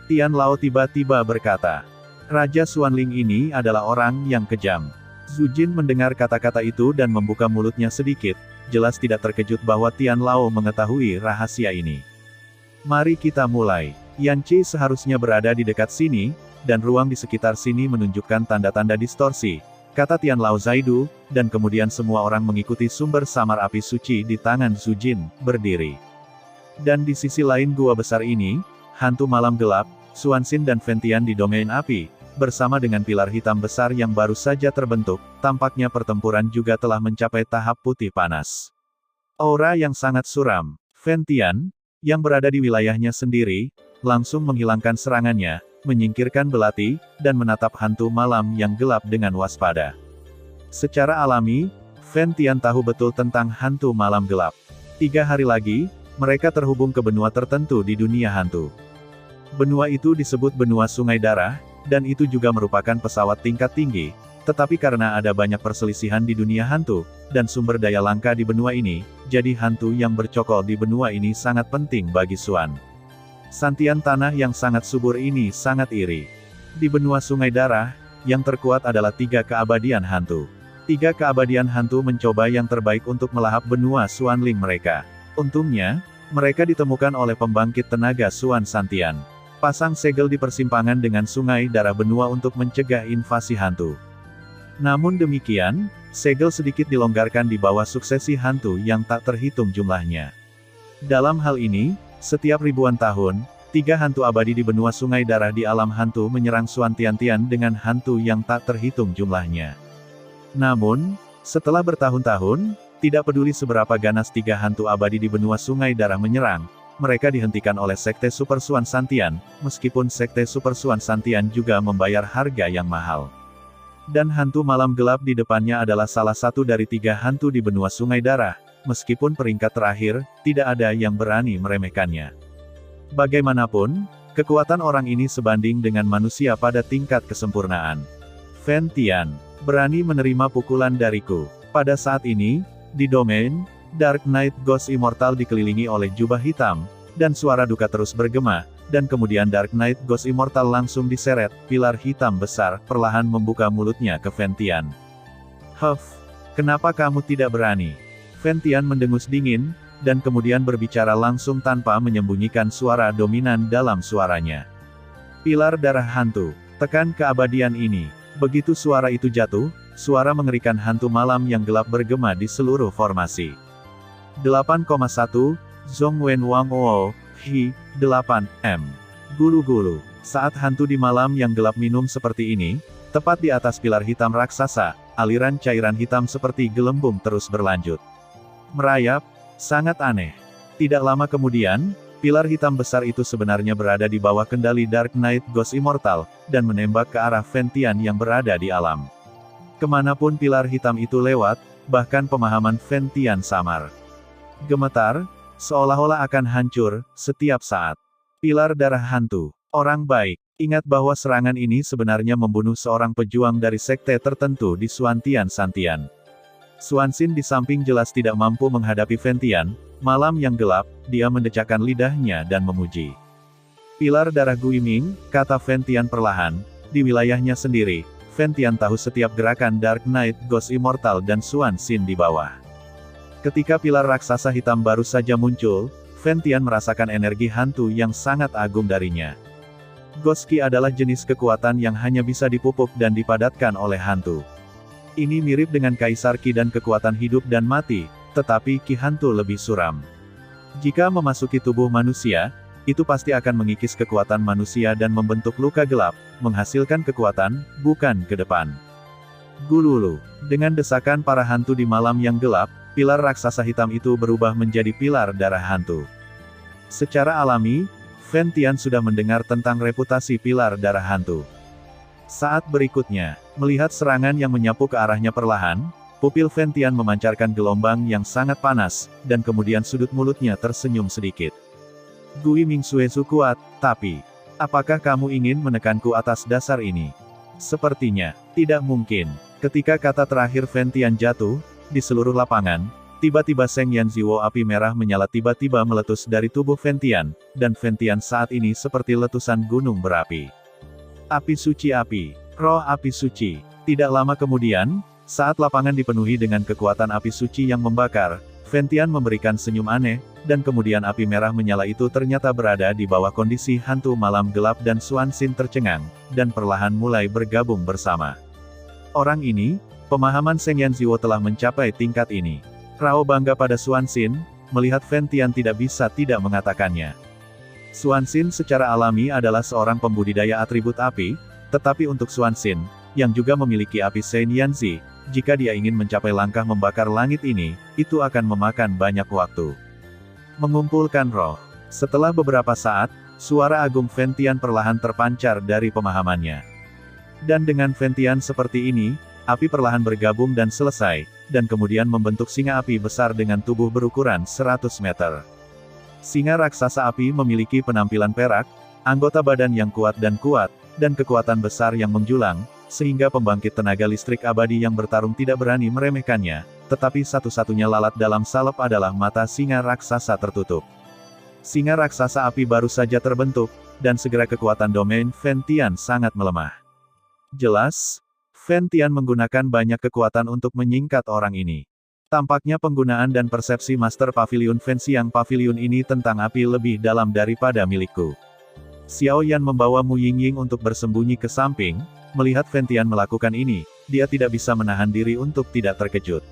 Tian Lao tiba-tiba berkata. Raja Xuanling ini adalah orang yang kejam. Zujin mendengar kata-kata itu dan membuka mulutnya sedikit, jelas tidak terkejut bahwa Tian Lao mengetahui rahasia ini. Mari kita mulai. Yanqi seharusnya berada di dekat sini, dan ruang di sekitar sini menunjukkan tanda-tanda distorsi, kata Tian Lao Zaidu, dan kemudian semua orang mengikuti sumber samar api suci di tangan Zujin, berdiri. Dan di sisi lain gua besar ini, hantu malam gelap, Xuanxin dan Fentian di domain api, bersama dengan pilar hitam besar yang baru saja terbentuk, tampaknya pertempuran juga telah mencapai tahap putih panas. Aura yang sangat suram. Fentian, yang berada di wilayahnya sendiri, langsung menghilangkan serangannya, menyingkirkan belati, dan menatap hantu malam yang gelap dengan waspada. Secara alami, Fentian tahu betul tentang hantu malam gelap. 3 hari lagi, mereka terhubung ke benua tertentu di dunia hantu. Benua itu disebut benua Sungai Darah, dan itu juga merupakan pesawat tingkat tinggi, tetapi karena ada banyak perselisihan di dunia hantu, dan sumber daya langka di benua ini, jadi hantu yang bercokol di benua ini sangat penting bagi Xuan. Santian tanah yang sangat subur ini sangat iri. Di benua Sungai Darah, yang terkuat adalah 3 keabadian hantu. 3 keabadian hantu mencoba yang terbaik untuk melahap benua Xuanling mereka. Untungnya, mereka ditemukan oleh pembangkit tenaga Xuan Santian. Pasang segel di persimpangan dengan Sungai Darah benua untuk mencegah invasi hantu. Namun demikian, segel sedikit dilonggarkan di bawah suksesi hantu yang tak terhitung jumlahnya. Dalam hal ini, setiap ribuan tahun, Tiga hantu abadi di benua sungai darah di alam hantu menyerang Xuan Tiantian dengan hantu yang tak terhitung jumlahnya. Namun, setelah bertahun-tahun, tidak peduli seberapa ganas tiga hantu abadi di benua sungai darah menyerang, mereka dihentikan oleh Sekte Super Xuan Santian, meskipun Sekte Super Xuan Santian juga membayar harga yang mahal. Dan hantu malam gelap di depannya adalah salah satu dari tiga hantu di benua sungai darah, meskipun peringkat terakhir, tidak ada yang berani meremehkannya. Bagaimanapun, kekuatan orang ini sebanding dengan manusia pada tingkat kesempurnaan. Fen Tian, berani menerima pukulan dariku. Pada saat ini, di domain, Dark Knight Ghost Immortal dikelilingi oleh jubah hitam, dan suara duka terus bergema, dan kemudian Dark Knight Ghost Immortal langsung diseret, pilar hitam besar, perlahan membuka mulutnya ke Fen Tian. Huff, kenapa kamu tidak berani? Fen Tian mendengus dingin, dan kemudian berbicara langsung tanpa menyembunyikan suara dominan dalam suaranya. Pilar darah hantu, tekan keabadian ini. Begitu suara itu jatuh, suara mengerikan hantu malam yang gelap bergema di seluruh formasi. 8,1, Zhong Wen Wang Oo, Hi, 8, M. Gulu-gulu. Saat hantu di malam yang gelap minum seperti ini, tepat di atas pilar hitam raksasa, aliran cairan hitam seperti gelembung terus berlanjut. Merayap, sangat aneh. Tidak lama kemudian, pilar hitam besar itu sebenarnya berada di bawah kendali Dark Knight Ghost Immortal, dan menembak ke arah Fen Tian yang berada di alam. Kemanapun pilar hitam itu lewat, bahkan pemahaman Fen Tian samar. Gemetar, seolah-olah akan hancur, setiap saat. Pilar darah hantu. Orang baik, ingat bahwa serangan ini sebenarnya membunuh seorang pejuang dari sekte tertentu di Xuan Tian Santian. Xuan Xin di samping jelas tidak mampu menghadapi Fen Tian, malam yang gelap, dia mendecakkan lidahnya dan memuji. Pilar darah Guiming, kata Fen Tian perlahan, di wilayahnya sendiri, Fen Tian tahu setiap gerakan Dark Knight Ghost Immortal dan Xuan Xin di bawah. Ketika pilar raksasa hitam baru saja muncul, Fen Tian merasakan energi hantu yang sangat agung darinya. Ghost Ki adalah jenis kekuatan yang hanya bisa dipupuk dan dipadatkan oleh hantu. Ini mirip dengan Kaisar Ki dan kekuatan hidup dan mati, tetapi Ki hantu lebih suram. Jika memasuki tubuh manusia, itu pasti akan mengikis kekuatan manusia dan membentuk luka gelap, menghasilkan kekuatan, bukan ke depan. Gululu. Dengan desakan para hantu di malam yang gelap, pilar raksasa hitam itu berubah menjadi pilar darah hantu. Secara alami, Fen Tian sudah mendengar tentang reputasi pilar darah hantu. Saat berikutnya, melihat serangan yang menyapu ke arahnya perlahan, pupil Fen Tian memancarkan gelombang yang sangat panas, dan kemudian sudut mulutnya tersenyum sedikit. Gui Mingsuezu kuat, tapi, apakah kamu ingin menekanku atas dasar ini? Sepertinya, tidak mungkin. Ketika kata terakhir Fen Tian jatuh, di seluruh lapangan, tiba-tiba Seng Yan Ziwo api merah menyala tiba-tiba meletus dari tubuh Fen Tian, dan Fen Tian saat ini seperti letusan gunung berapi. Api suci api, roh api suci. Tidak lama kemudian, saat lapangan dipenuhi dengan kekuatan api suci yang membakar, Fen Tian memberikan senyum aneh, dan kemudian api merah menyala itu ternyata berada di bawah kondisi hantu malam gelap dan Xuan Xin tercengang, dan perlahan mulai bergabung bersama. Orang ini, pemahaman Seng Yan Ziwo telah mencapai tingkat ini. Rao bangga pada Xuan Xin, melihat Fen Tian tidak bisa tidak mengatakannya. Xuan Xin secara alami adalah seorang pembudidaya atribut api, tetapi untuk Xuan Xin, yang juga memiliki api Shen Yanzi, jika dia ingin mencapai langkah membakar langit ini, itu akan memakan banyak waktu. Mengumpulkan roh. Setelah beberapa saat, suara agung Fen Tian perlahan terpancar dari pemahamannya. Dan dengan Fen Tian seperti ini, api perlahan bergabung dan selesai, dan kemudian membentuk singa api besar dengan tubuh berukuran 100 meter. Singa raksasa api memiliki penampilan perak, anggota badan yang kuat, dan kekuatan besar yang menjulang, sehingga pembangkit tenaga listrik abadi yang bertarung tidak berani meremehkannya, tetapi satu-satunya lalat dalam salep adalah mata singa raksasa tertutup. Singa raksasa api baru saja terbentuk, dan segera kekuatan domain Fen Tian sangat melemah. Jelas, Fen Tian menggunakan banyak kekuatan untuk menyingkat orang ini. Tampaknya penggunaan dan persepsi Master Pavilion Fen Xiang Pavilion ini tentang api lebih dalam daripada milikku. Xiao Yan membawa Mu Yingying untuk bersembunyi ke samping, melihat Fen Tian melakukan ini, dia tidak bisa menahan diri untuk tidak terkejut.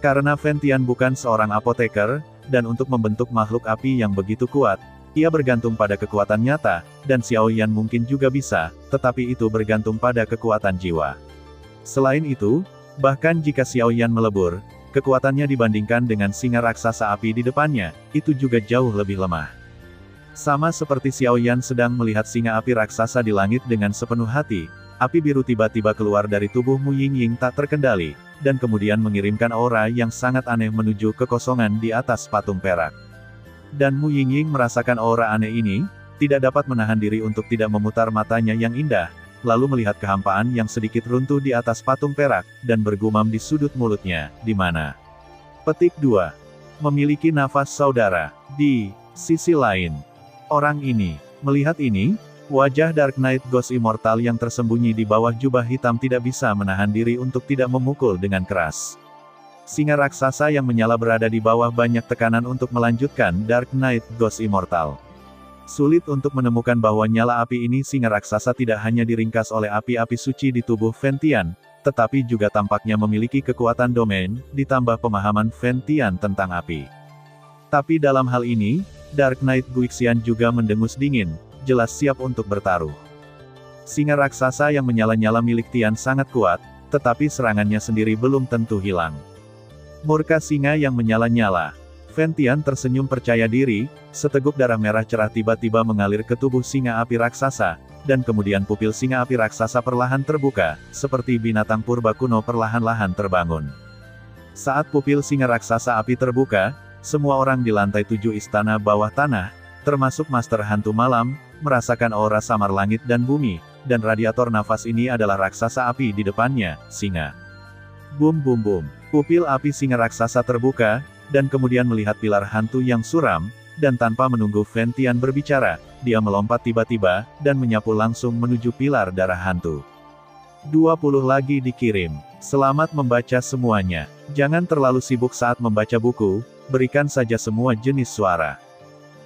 Karena Fen Tian bukan seorang apoteker, dan untuk membentuk makhluk api yang begitu kuat, Ia bergantung pada kekuatan nyata, dan Xiaoyan mungkin juga bisa, tetapi itu bergantung pada kekuatan jiwa. Selain itu, bahkan jika Xiaoyan melebur, kekuatannya dibandingkan dengan singa raksasa api di depannya, itu juga jauh lebih lemah. Sama seperti Xiaoyan sedang melihat singa api raksasa di langit dengan sepenuh hati, api biru tiba-tiba keluar dari tubuh Mu Yingying tak terkendali, dan kemudian mengirimkan aura yang sangat aneh menuju kekosongan di atas patung perak. Dan Mu Yingying merasakan aura aneh ini, tidak dapat menahan diri untuk tidak memutar matanya yang indah, lalu melihat kehampaan yang sedikit runtuh di atas patung perak, dan bergumam di sudut mulutnya, di mana? Petik 2. Memiliki nafas saudara. Di sisi lain, orang ini, melihat ini, wajah Dark Knight Ghost Immortal yang tersembunyi di bawah jubah hitam tidak bisa menahan diri untuk tidak memukul dengan keras. Singa raksasa yang menyala berada di bawah banyak tekanan untuk melanjutkan Dark Knight Ghost Immortal. Sulit untuk menemukan bahwa nyala api ini singa raksasa tidak hanya diringkas oleh api-api suci di tubuh Fentian, tetapi juga tampaknya memiliki kekuatan domain, ditambah pemahaman Fentian tentang api. Tapi dalam hal ini, Dark Knight Guixian juga mendengus dingin, jelas siap untuk bertaruh. Singa raksasa yang menyala-nyala milik Tian sangat kuat, tetapi serangannya sendiri belum tentu hilang. Murka singa yang menyala-nyala. Fentian tersenyum percaya diri, seteguk darah merah cerah tiba-tiba mengalir ke tubuh singa api raksasa, dan kemudian pupil singa api raksasa perlahan terbuka, seperti binatang purba kuno perlahan-lahan terbangun. Saat pupil singa raksasa api terbuka, semua orang di lantai 7 istana bawah tanah, termasuk Master Hantu Malam, merasakan aura samar langit dan bumi, dan radiator nafas ini adalah raksasa api di depannya, singa. Bum bum bum. Pupil api singa raksasa terbuka, dan kemudian melihat pilar hantu yang suram, dan tanpa menunggu Fentian berbicara, dia melompat tiba-tiba, dan menyapu langsung menuju pilar darah hantu. 20 lagi dikirim. Selamat membaca semuanya. Jangan terlalu sibuk saat membaca buku, berikan saja semua jenis suara.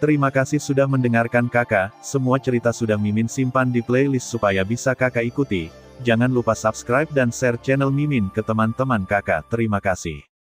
Terima kasih sudah mendengarkan kakak, semua cerita sudah Mimin simpan di playlist supaya bisa kakak ikuti. Jangan lupa subscribe dan share channel Mimin ke teman-teman kakak. Terima kasih.